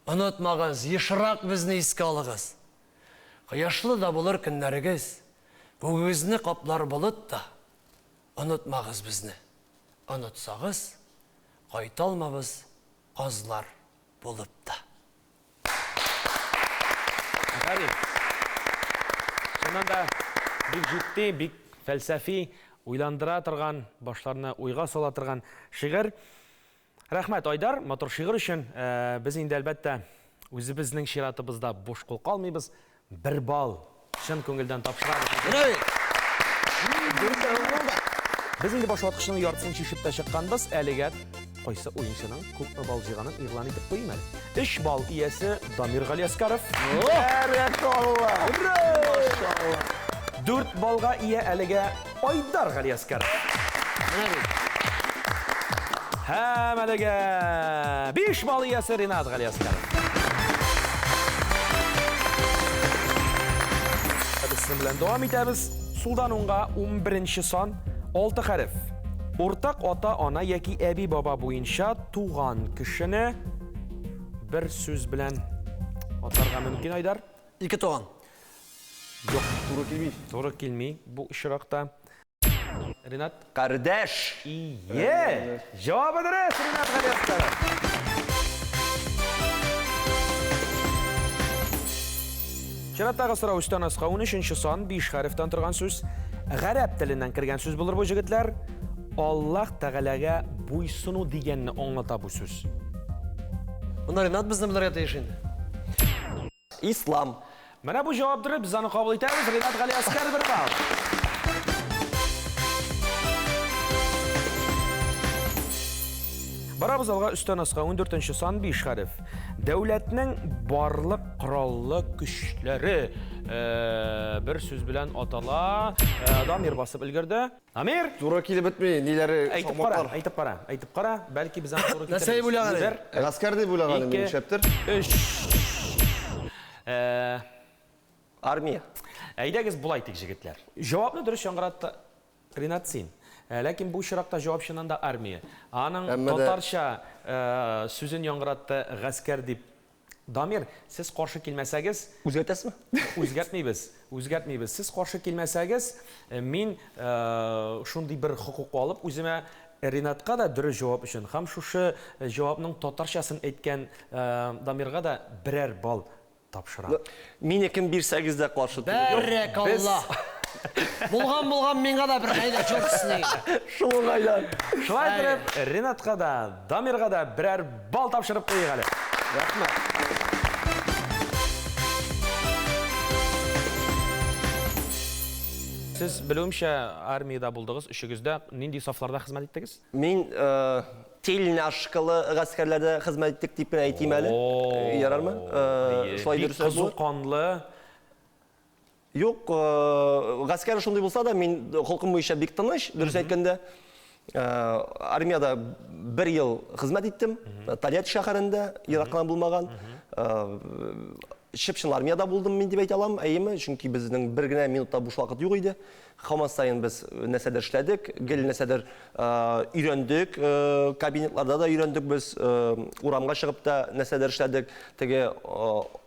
Speaker 2: Онытмагыз, ешрак безне искә алыгыз. Кояшлы да булыр көннәрегез, күгегезне каплар болыт та. Онытмагыз безне. Онытсагыз, кайталмабыз козлар булып та.
Speaker 1: Шуннан да бик җитди, бик фәлсәфи, уйландыра торган, башларына уйга сала торган шигырь. Рәхмәт, Айдар, матур шигырь өчен. Без инде әлбәттә үзебезнең ширатыбызда буш кул калмыйбыз. 1 бал чын күңелдән тапшырабыз. Без инде башлаткычның яртысын чишеп тә чыкканбыз. Әлегә кайсы уенчының күп бал җыйганын игълан итеп куймы әле. 3 бал иясе Дамир Галиаскаров. 4 балга ия әлегә Айдар Галиаскаров. Һәм әлегә 5 бал иясе Ринат Галиаскаров. Без белән дәвам итәбез. Сулдан уңга 11-нче сан 6 хәреф. Уртак ата-ана яки әби-баба буенча туган кешене бер сүз белән атарга мөмкин, Айдар?
Speaker 2: 2 туган.
Speaker 1: Юк, туры килми бу очракта. Ринат?
Speaker 4: Кардәш.
Speaker 1: Ие! Җавабы дөрес, Ринат Галиаскаров. Şirаттағы сұрау үстен асқа 13-ші сан 5 хәрефтен тұрған сөз. Ғәрәп тілінен кірген сөз болыр бұл жігітлер. Аллах Тағалаға буйсыну дегенні аңлата бұл сөз.
Speaker 2: Bunlar Ринат біздің білер етейшін.
Speaker 4: Ислам.
Speaker 1: Менә бұл жауаптыры біз аны қабыл етеміз. Ринат Ғали Аскар бір бал. Барабыз алға үстен асқа 14-ші сан 5 хәреф. Дәулетнің барлық құраллы күшлері бір сөз білән атала. Дамир басып үлгірді. Амир!
Speaker 3: Тура килеп бетмей, ниләре
Speaker 1: Айтып қара. Бәлки біз аны туры
Speaker 2: Нәрсәй бүләгәне?
Speaker 3: Гаскәр дип уйлаганым
Speaker 1: Ике.
Speaker 3: мин шәптер.
Speaker 1: 3.
Speaker 4: Армия.
Speaker 1: Әйдәгіз бұл айтық жігітлер. Жауапны дұрыс жаңғыратты Ринат сен. Ләкин бұл шырақта жауап шынан да армия. Аның татарша сөзін жаңғыратты ғаскер деп. Дамир, сіз қаршы келмәсәгіз...
Speaker 4: Үзгәртәсме?
Speaker 1: Үзгәртмейбіз. Сіз қаршы келмәсәгіз, мен шундай бір құқық алып, өзіме Ринатқа да дұрыс жауап үшін. Хам шушы жауапның татаршасын әйткен Дамирға да бірер бал тапшыра.
Speaker 4: Мен екін 1-8-де қаршы тұрды.
Speaker 2: Бәрек Алла. Болған менға да бір қайда жолтысыны.
Speaker 4: Шуын айдан.
Speaker 1: Шылай тұрып, Ринатқа да, Дамирға да бірер бал тапшырып қойық әлі. Сіз білуімше армияда болдыңыз, үшігізді нендей сафларда қызмет еттіңіз?
Speaker 4: Мен теліне ашқылы ғаскерлерді қызмет еттік дейпін айтайым әлі. Ярар ма? Шылай дұрыс
Speaker 1: Қызу қанлы.
Speaker 4: Yok, ғаскер шындай болса да, мен қолқым бойынша бек тыныш, дұрыс айткенде. Армияда 1 ел қызмет еттім, Тольятти шәһәрендә, Ирактан булмаган. Шепшін армияда болдым мен деп айта алам, әйеме, чөнки безнең бер генә минутта буш вакыт юк иде. Хамас сайын біз нәрсәдер эшләдек, гел нәрсәдер өйрәндек, кабинетларда да өйрәндек без, урамга чыгып та нәрсәдер эшләдек. Теге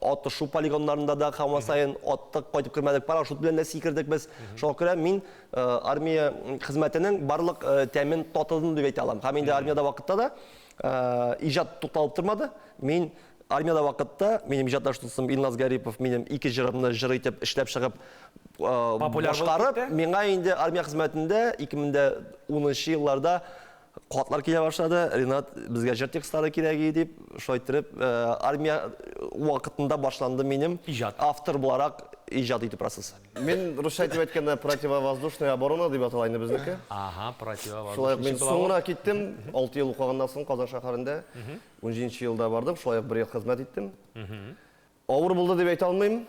Speaker 4: атышу полигоннарында да хамас сайын аттык, кайтып кермәдек, парашют белән дә сикердек без. Шуңа күрә мин армия хезмәтенең барлык тәмен татыдым дип әйтә алам. Һәм инде армияда вакытта да иҗат тукталып тормады. Мин армияда вакытта минем иҗатдаштым Илназ Гарипов минем 2 җырымны җыр итеп эшләп чыгып башкарып, миңа инде армия хезмәтендә 2010 елларда куатлар килә башлады. Ринат безгә җыр текстлары кирәк иде дип, шулай итеп армия вакытында башланды минем автор буларак иҗат итү процессы.
Speaker 3: Мен русча әйтеп әйткәндә противовоздушная оборона дип аталайны безнеке.
Speaker 1: Аха, противовоздушный.
Speaker 3: Шулай мен соңра киттем, 6 ел укыганнан соң Казан шәһәрендә 17 елда бардым, шулай 1 ел хезмәт иттем. Авыр булды дип әйтә алмыйм.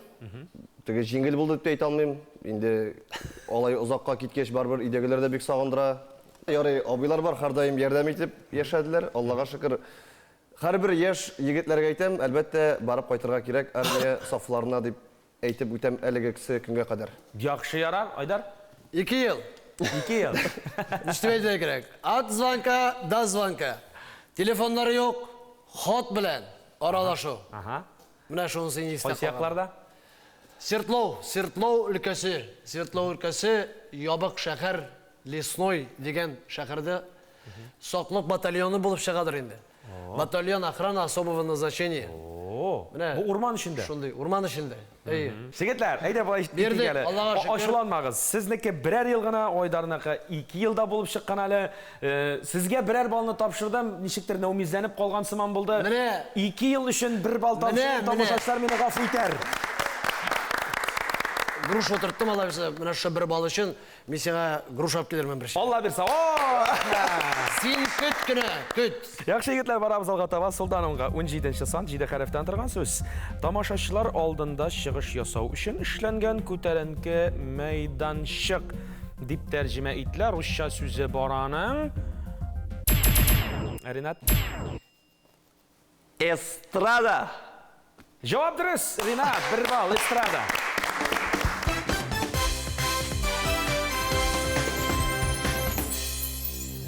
Speaker 3: Теге җиңел булды дип әйтә алмыйм. Инде алай озакка киткәч барбер өйдәгеләр дә бик сагындыра. Ярый, абыйлар бар, һәрдаим ярдәм итеп яшәделәр. Аллага шөкер. Һәрбер яшь егетләргә әйтәм, әлбәттә барып кайтырга кирәк армия сафларына дип әйтеп үтәм әлеге көнгә кадәр.
Speaker 1: Яхшы ярар, Айдар?
Speaker 2: 2 ел.
Speaker 1: 2 ел.
Speaker 2: Ништебейді керек. От звонка до звонка. Телефонлары yok, хат белән аралашу.
Speaker 1: Аха.
Speaker 2: Менә шунысын истә
Speaker 1: Кайсы якларда?
Speaker 2: Свердлов өлкәсе ябык шәһәр Лесной дигән шәһәрдә саклык батальоны булып чыгадыр инде. Батальон охрана особого назначения.
Speaker 1: Бу урман ішінде?
Speaker 2: Шундый, урман ішінде.
Speaker 1: Жігітлер, әйдә былай
Speaker 2: Бердік, Аллаға шүкір.
Speaker 1: Ашуланмағыз. Сізнеке бірер ел ғана, Айдарынікі 2 елда болып шыққан әлі. Сізге бірер балны тапшырдым, нешіктер нәумизленіп қалған сыман болды. 2 ел үшін 1 бал тапшырдым, тамашашылар мені ғафу итер.
Speaker 2: Груш отырттым, ала берсе, менә шы 1 бал үшін мен сиңа груш алып келермен бір.
Speaker 1: Алла берсе.
Speaker 2: Син көт кенә, көт.
Speaker 1: Яхшы егетләр, барабыз алга таба. Солданымга 17-нче сан 7 хәрефтән торган сүз. Тамашачылар алдында чыгыш ясау өчен эшләнгән күтәренке мәйданчык дип тәрҗемә ителә. Русча сүзе бараның. Ринат.
Speaker 4: Эстрада.
Speaker 1: Җавап дөрес. Ринат, 1 бал, эстрада.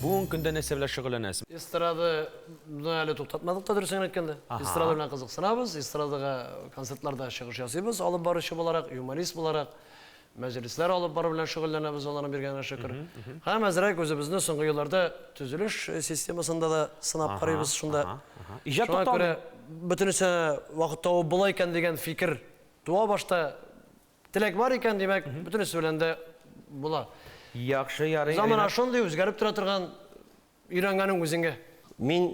Speaker 1: Бүгін күнде нәрсе белән шөгыльләнәсез?
Speaker 2: Эстрада әле туктатмадык та дөресен әйткәндә. Эстрада белән кызыксынабыз, эстрадага концертларда чыгыш ясыйбыз, алып баручы буларак, юморист буларак, мәҗлесләр алып бару белән шөгыльләнәбез, аларны биргәнгә шөкер. Һәм әзрәк үзебезне соңгы елларда төзелеш системасында да сынап карыйбыз шунда.
Speaker 1: Иҗат
Speaker 2: Шуңа
Speaker 1: токтамы?
Speaker 2: күрә бөтенесе вакытта ул була икән дигән фикер туа башта Tilek var икән, демәк, бөтенесе белән дә була.
Speaker 1: Яхшы, ярый.
Speaker 2: Заман ашондай үзгәреп тора торган өйрәнгәнең үзеңгә.
Speaker 4: Мин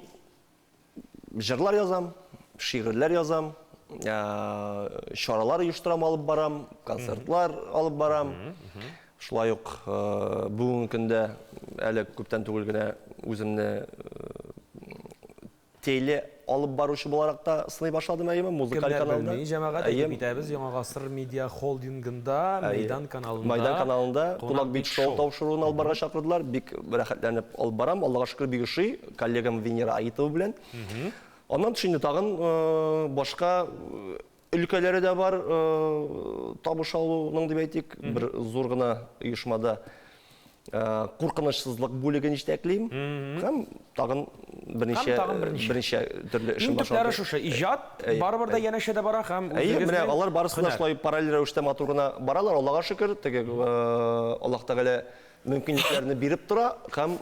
Speaker 4: җырлар язам, шигырьләр язам, чаралар оештырам, алып барам, концертлар алып барам. Шулай ук бүгенге көндә әле күптән түгел генә үземне теле алып баручы буларак та сынай башладым әйеме музыкаль каналда.
Speaker 1: Җәмәгать итәбез, Яңа Гасыр медиа холдингында, Мәйдан каналында.
Speaker 4: Мәйдан каналында кунак бит шоу тапшыруын алып барырга чакырдылар. Бик рәхәтләнеп алып барам. Аллага шөкер бик ошый, коллегам Венера Аитова белән. Аннан төшенде тагын башка өлкәләре дә бар табыш алуның дип әйтик, бер зур гына оешмада куркынычсызлык бүлеген җитәклим. Һәм тагын берничә төрле эшем
Speaker 1: башладым. Төпләре шушы, иҗат барыбер дә янәшә дә бара һәм
Speaker 4: менә алар барысы да шулай параллель рәвештә матур гына баралар. Аллага шөкер, теге Аллаһ Тәгалә мөмкинлекләрне биреп тора һәм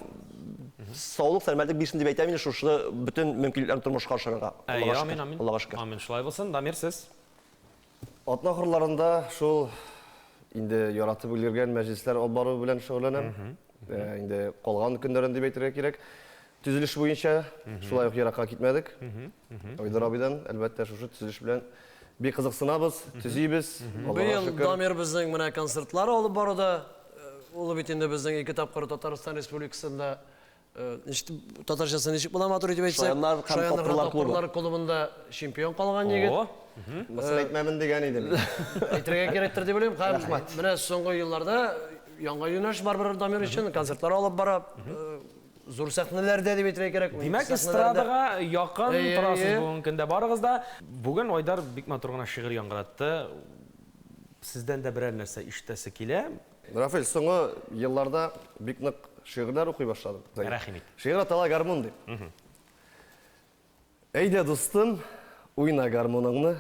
Speaker 4: саулык, сәламәтлек бирсен дип әйтәм инде шушы бүтән мөмкинлекләрне тормышка ашырырга.
Speaker 1: Амин.
Speaker 4: Аллага шөкер.
Speaker 1: Амин. Шулай булсын. Дамир, сез?
Speaker 3: Атнахырларында шул инде яратып үлгергән мәҗлесләр алып бару белән шөгыльләнәм. Инде калган көндәрен дип әйтергә кирәк. Төзелеш буенча шулай ук еракка китмәдек. Айдар абыйдан әлбәттә шушы төзелеш белән бик кызыксынабыз, төзибез.
Speaker 2: Быел Дамир безнең менә концертлар алып баруда, ул бит инде безнең 2 тапкыр Татарстан Республикасында татарчасы ничек була матур итеп әйтсәк,
Speaker 4: Шаяннар
Speaker 2: клубында чемпион калган егет.
Speaker 3: Мәсәлән әйтмәмен дигән идем.
Speaker 2: Әйтергә кирәктер дип уйлыйм. Менә соңгы елларда яңа юнәш барбар Дамир өчен концертлар алып бара. Зур сәхнәләрдә дип әйтергә кирәк.
Speaker 1: Димәк, эстрадага якын торасыз бүгенге көндә барыгыз да. Бүген Айдар бик матур гына шигырь яңгыратты. Сездән дә берәр нәрсә ишетәсе килә.
Speaker 3: Рафаэль, соңгы елларда бик нык шигырьләр укый башладым.
Speaker 1: Рәхим ит.
Speaker 3: Шигырь атала гармун дип. Әйдә, дустым, уйна гармуныңны.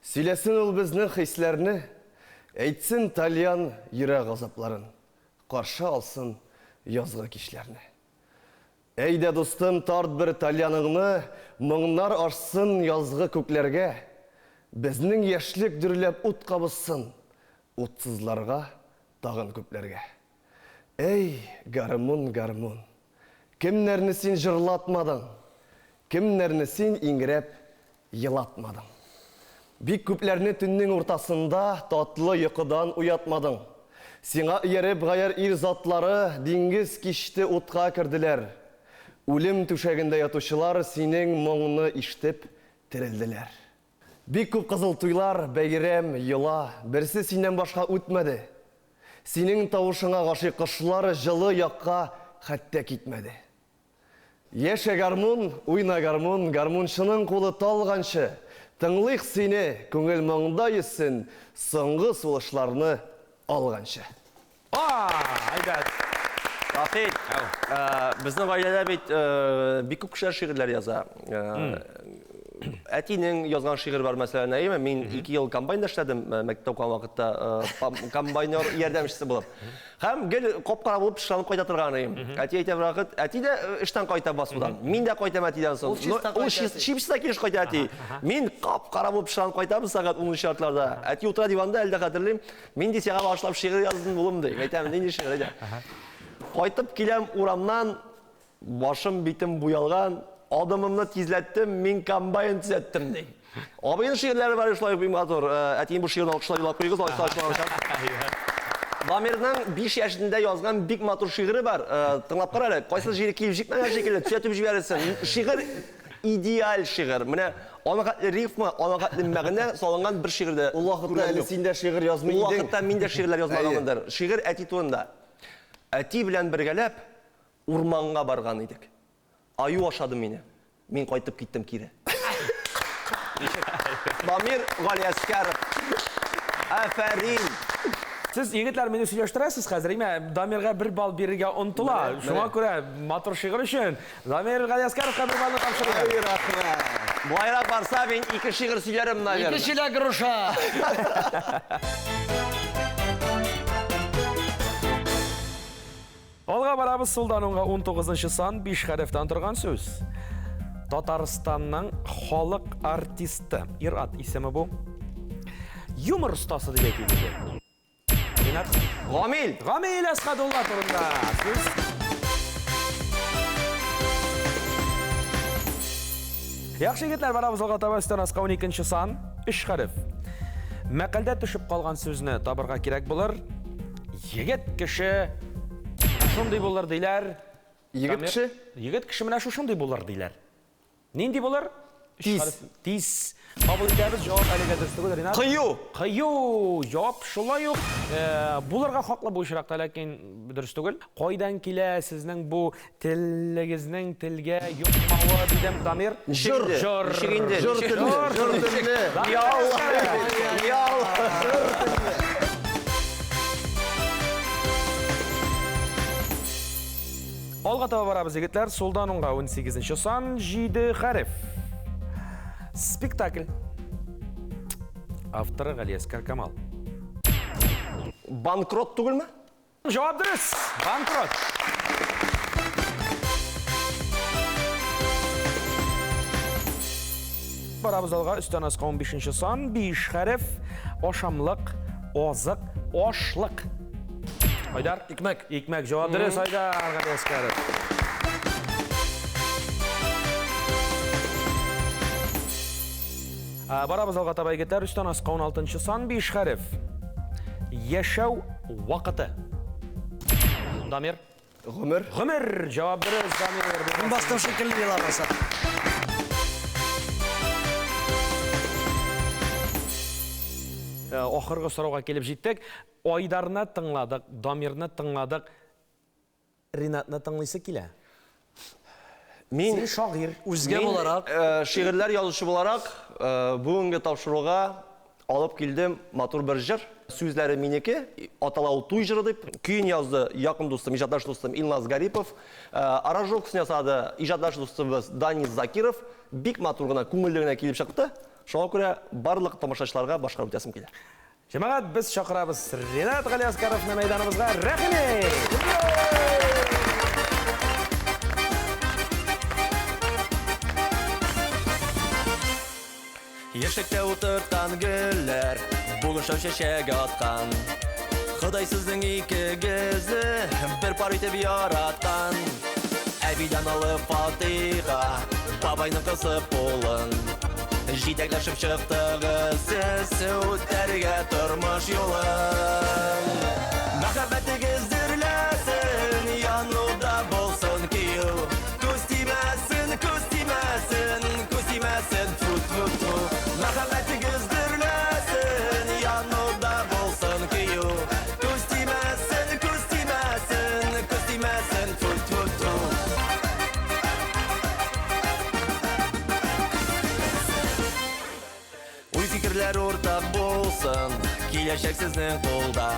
Speaker 3: Сөйләсен ул безнең хисләрне, әйтсен тальян йөрәк газапларын, каршы алсын язгы кичләрне. Әйдә, дустым, тарт бер тальяныңны, моңнар ашсын язгы күкләргә, безнең яшьлек дөрләп ут кабыссын, утсызларга тагын күпләргә. Эй, гармун, гармун, кемнәрне син җырлатмадың, кемнәрне син иңрәп елатмадың. Бик күпләрне төннең уртасында татлы йокыдан уятмадың. Сиңа ияреп гаяр ир затлары диңгез кичте утка керделәр. Үлем түшәгендә ятучылар синең моңны ишетеп терелделәр. Бик күп кызыл туйлар, бәйрәм, йола, берсе синнән башка үтмәде. Синең тавышыңа гашыйк кышлар җылы якка хәтта китмәде. Яшә гармун, уйна гармун, гармунчының кулы талганчы, тыңлыйк сине, күңел моңда йөссен, соңгы сулышларны алганчы.
Speaker 1: Айдар.
Speaker 4: Рафаэль, безнең гаиләдә бит бик күп кешеләр шигырьләр яза. Әтинең язган шигырь бар мәсәлән, әйеме? Мин 2 ел комбайнда эшләдем, мәктәптә укыган вакытта комбайнер ярдәмчесе булып. Һәм гел капкара булып эшләнеп кайта торган идем. Әти әйтә вакыт, әти дә эштән кайта басудан. Мин дә кайтам әтидән соң. Ул чипста килеш кайта әти. Мин капкара булып эшләнеп кайтам сәгать 10 шартларда. Әти утыра диванда, әлдә хәтерлим. Мин дисәгә башлап шигырь яздым булым ди. Әйтәм, нинди шигырь әйтә. Кайтып киләм урамнан, башым битем буялган. Adımımı tizlettim, min kambayın tizlettim dey. Abinin şiirleri var şulay bir matur. Әтейін bu şiirini alkışlar yolap koyuyoruz. Damir'den 5 yaşında yazgan bik matur şiiri var. Tınlap qarayla, qaysı jiri kiyip jikmən şekilde tüyetip jiberirsin. Şiir ideal şiir. Mine anaqatlı rifmi, anaqatlı məğne salıngan bir şiirde.
Speaker 3: O vaxtda әлі син дә шигырь язмый
Speaker 4: O
Speaker 3: идең.
Speaker 4: vaxtda min də şiirlər yazmağımdır. Şiir əti tuğunda. Әти белән бергәләп урманга барган идек. Аю ашады мине. Мин кайтып киттем кире. Дамир Галиәскәров. Афәрин.
Speaker 1: Сез егетләр мине сөйләштерәсез хәзер. Дамирга 1 балл бирергә онтыла. Шуңа күрә матур шигырь өчен Дамир Галиәскәровка 1 баллны тапшырыгыз.
Speaker 4: Рәхмәт. Байрак барса мин 2 шигырь сөйләрем, наверное.
Speaker 2: 2 чиләк груша.
Speaker 1: Алга барабыз сулдан 19-нчы сан 5 хәрефтән торган сүз. Татарстанның халык артисты, ир-ат исеме бу. юмор ұстасы деп айтылды. Ринат.
Speaker 4: Гамил.
Speaker 1: Гамил Асқадулла турында. Сіз Яхшы егетлер, барабыз алға табастан асқа 12-ші сан, 3 харф. Мәкалдә төшіп қалған сөзіне табырға керек болар. Егет кіші шундай болар дейлер.
Speaker 3: Егет кіші?
Speaker 1: Егет кіші менә шундай болар дейлер. Нинди болар?
Speaker 3: Тиз.
Speaker 1: Тиз. Кабул итәбез, жауап әлегә дөресте булыр, Ринат.
Speaker 4: Кыю.
Speaker 1: Кыю. Жауап шулай ук. Буларга хаклы бу очракта, ләкин дөрес түгел. Кайдан килә сезнең бу телегезнең телгә юкмавы дидем, Дамир?
Speaker 4: Жыр.
Speaker 1: Жыр.
Speaker 4: Шигинде.
Speaker 3: Жыр теле.
Speaker 4: Ya Allah. Ya Allah.
Speaker 1: Алга таба барабыз, егетләр. Солдан уңга 18-нче сан, 7 харф. Спектакль. Авторы Галиаскар Камал.
Speaker 4: Банкрот түгелме?
Speaker 1: Жауап дұрыс. Банкрот. Барабыз алға үстен асқа 15-ші сан, 5 харф. Ашамлык, азык, ашлык. Айдар?
Speaker 2: Икмәк.
Speaker 1: Икмәк. Жауап дұрыс, Айдар Галиаскар. Барабыз алға таба егетләр, үстен асқа 16-ші сан, 5 харф. Яшәү вакыты. Дамир.
Speaker 3: Гомер.
Speaker 1: Гомер. Җавап дөрес, Дамир.
Speaker 2: Бастым шикелле елармаса.
Speaker 1: Ахыргы сорауга килеп җиттек. Айдарны тыңладык, Дамирны тыңладык. Ринатны тыңлыйсы килә.
Speaker 4: Мин
Speaker 1: Син шагыйрь.
Speaker 2: Үзгә буларак,
Speaker 4: шигырьләр язучы буларак, бүгенге тапшыруга алып килдем матур бер җыр. Сүзләре минеке, аталау туй җыры дип. Көйін язды якын дустым, иҗатдаш дустым Илназ Гарипов. Аранжировкасын ясады иҗатдаш дустыбыз Данис Закиров. Бик матур гына, күңелле генә килеп чыкты. Шуңа күрә барлык тамашачыларга башкарып үтәсем килә.
Speaker 1: Җәмәгать, без чакырабыз Ринат Галиаскаровны мәйданыбызга. Рәхимәт!
Speaker 5: Яшьлектә утырткан гөлләр, бүген шау чәчәк аткан. Ходай сезнең икегезне бер пар итеп яраткан. Әбидән алып Фатиха, бабайның кызы улын. Җитәкләшеп чыктыгыз сез үтәргә тормыш юлын. Мәхәббәтегез дөрләсен, януда булсын кию. Күз тимәсен, күз тимәсен, күз тимәсен, фу-фу-фу. Мәхәббәтегез дөрләсен, януда булсын кию. Күз тимәсен, күз тимәсен, күз тимәсен, фу-фу-фу. Уй фикерләр уртак булсын, киләчәк сезнең кулда.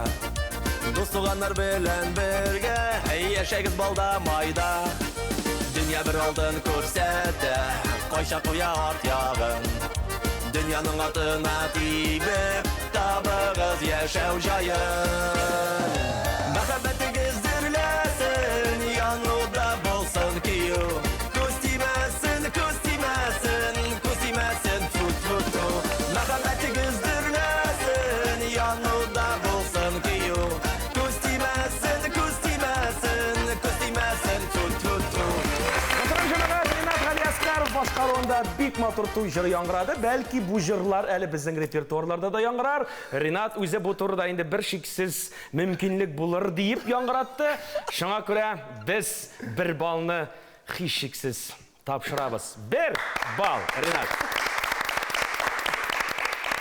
Speaker 5: Дуслыганнар белән бергә, яшәгез балда майда. Дөнья бер алтын күрсәтә, кайча куя арт ягын. Дөньяның артына тибеп, табыгыз яшәү җайын. Мәхәббәтегез дөрләсен, януда булсын кию. Күз тимәсен, күз тимәсен, күз тимәсен, фу-фу-фу. Мәхәббәтегез дөрләсен, януда булсын кию. Күз тимәсен, күз тимәсен, күз тимәсен, фу-фу-фу.
Speaker 1: Muhterem җәмәгать, Ринат Галиаскаров башкаруында бик матур туй җыры яңгырады. Бәлки бу җырлар әле безнең репертуарларда да яңгырар. Ринат үзе бу турыда инде бер шиксез мөмкинлек булыр дип яңгыратты. Шуңа күрә без бер балны һичшиксез тапшырабыз. 1 бал, Ринат.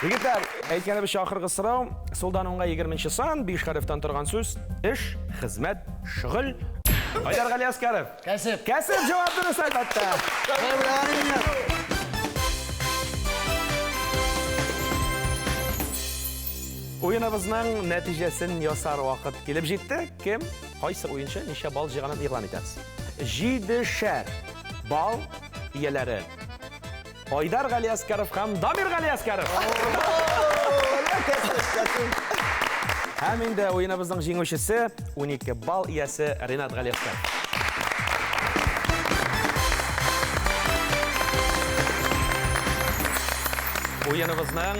Speaker 1: Егетләр, әйткәнебезчә ахыргы сорау, солдан уңга 20-нче сан, 5 хәрефтән торган сүз, эш, хезмәт, шөгыль. Айдар Галиаскаров.
Speaker 2: кәсеп.
Speaker 1: Кәсеп җавап дөрес әлбәттә. Уеныбызның нәтиҗәсен ясар вакыт килеп җитте. Кем, кайсы уенчы ничә бал җыйганын игълан итәбез. 7 бал ияләре. Айдар Галиаскаров һәм Дамир Галиаскаров. Һәм инде уеныбызның җиңүчесе 12 бал иясе Ринат Галиаскаров. Oyunumuzның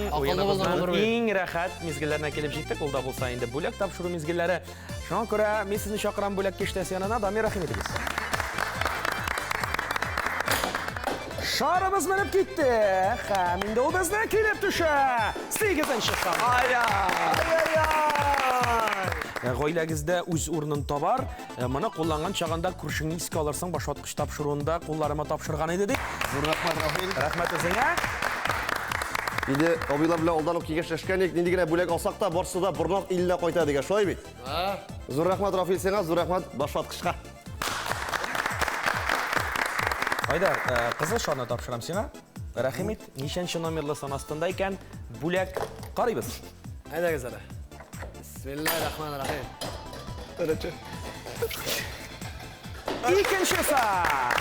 Speaker 1: иң рәхәт мизгелләренә килеп җиттек. Ул да булса инде бүләк тапшыру мизгелләре. Шуңа күрә мин сезне чакырам бүләк киштәсе янына, Дамир, рәхим итегез. Шарыбыз менеп китте. Һәм инде ул безне килеп төшә. 8-нче сан. Гаиләгездә үз урынын табар. Моны кулланган чагында күршеңне искә алырсың, башваткыч тапшыруында кулларыма тапшырган иде ди. Рәхмәт сезгә.
Speaker 3: Инде абыйлар белән алдан ук киңәшләшкән идек, нинди генә бүләк алсак та, барысы да Борнак иленә кайта дигән, шулай бит? Зур рәхмәт Рафил сиңа, зур рәхмәт башваткычка.
Speaker 1: Айдар, кызыл шарны тапшырам сиңа. Рәхим ит, ничәнче номерлы сан астында икән бүләк карыйбыз.
Speaker 2: Әйдәгез әле. Бисмиллаһир-рахманир-рахим.
Speaker 1: Икенче сан.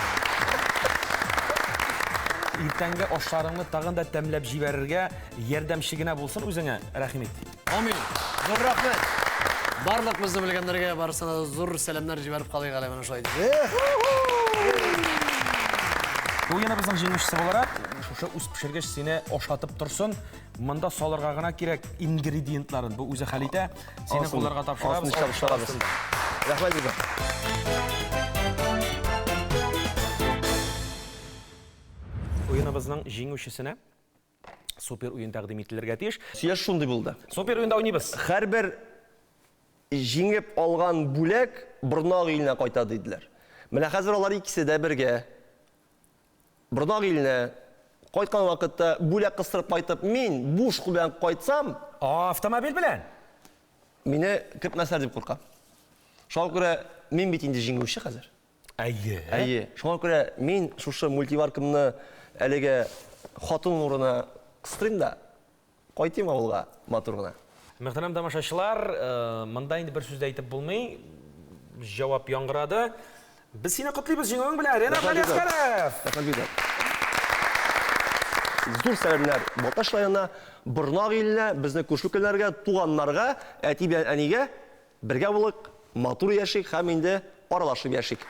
Speaker 1: Иртәнге ашларыңны тагын да тәмләп җибәрергә ярдәмче генә булсын үзеңә. Рәхим ит.
Speaker 2: Амин. Зур рәхмәт. Барлык безне белгәннәргә барысына да зур сәламнар җибәреп калыйк әле менә шулай.
Speaker 1: Уеныбызның җиңүчесе буларак, шушы үз пешергәч сине ашатып торсын. Монда салырга гына кирәк ингредиентларын. Бу үзе хәл итә. Сине кулларга тапшырабыз.
Speaker 3: Рәхмәт җибәр.
Speaker 1: Уеныбызның җиңүчесенә супер уен тәкъдим ителергә тиеш.
Speaker 4: Сөяш шундый булды.
Speaker 1: Супер уенда уйныйбыз.
Speaker 4: Һәрбер җиңеп алган бүләк Борнак иленә кайта диделәр. Менә хәзер алар икесе дә бергә Борнак иленә кайткан вакытта бүләк кыстырып кайтып, мин буш кул белән кайтсам,
Speaker 1: Автомобиль белән.
Speaker 4: мине кертмәсләр дип куркам. Шуңа күрә мин бит инде җиңүче хәзер.
Speaker 1: Әйе.
Speaker 4: Шуңа күрә мин шушы мультиваркамны әлегә хатын урына кыстырыйм да кайтыйм авылга матур гына.
Speaker 1: Мөхтәрәм тамашачылар, монда инде бер сүз дә әйтеп булмый. Җавап яңгырады. Без сине котлыйбыз җиңүең белән. Ренат Галиәскәров.
Speaker 4: Зур сәламнар Балташ районына, Борнак иленә, безне күрше өлкәләргә, туганнарга, әти белән әнигә бергә булык, матур яшик һәм инде аралашып яшик.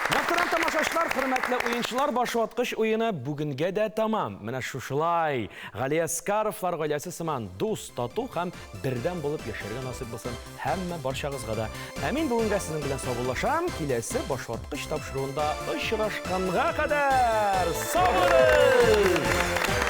Speaker 1: Мөхтәрәм тамашачылар, хөрмәтле уенчылар, башваткыч уены бүгенгә дә тамам. Менә шушылай Галиәскәровлар гаиләсе сыман дус, тату һәм бердәм булып яшәргә насыйп булсын һәммә барчагызга да. Ә мин бүгенгә сезнең белән саубуллашам. Киләсе башваткыч тапшыруында очрашканга кадәр сау булыгыз!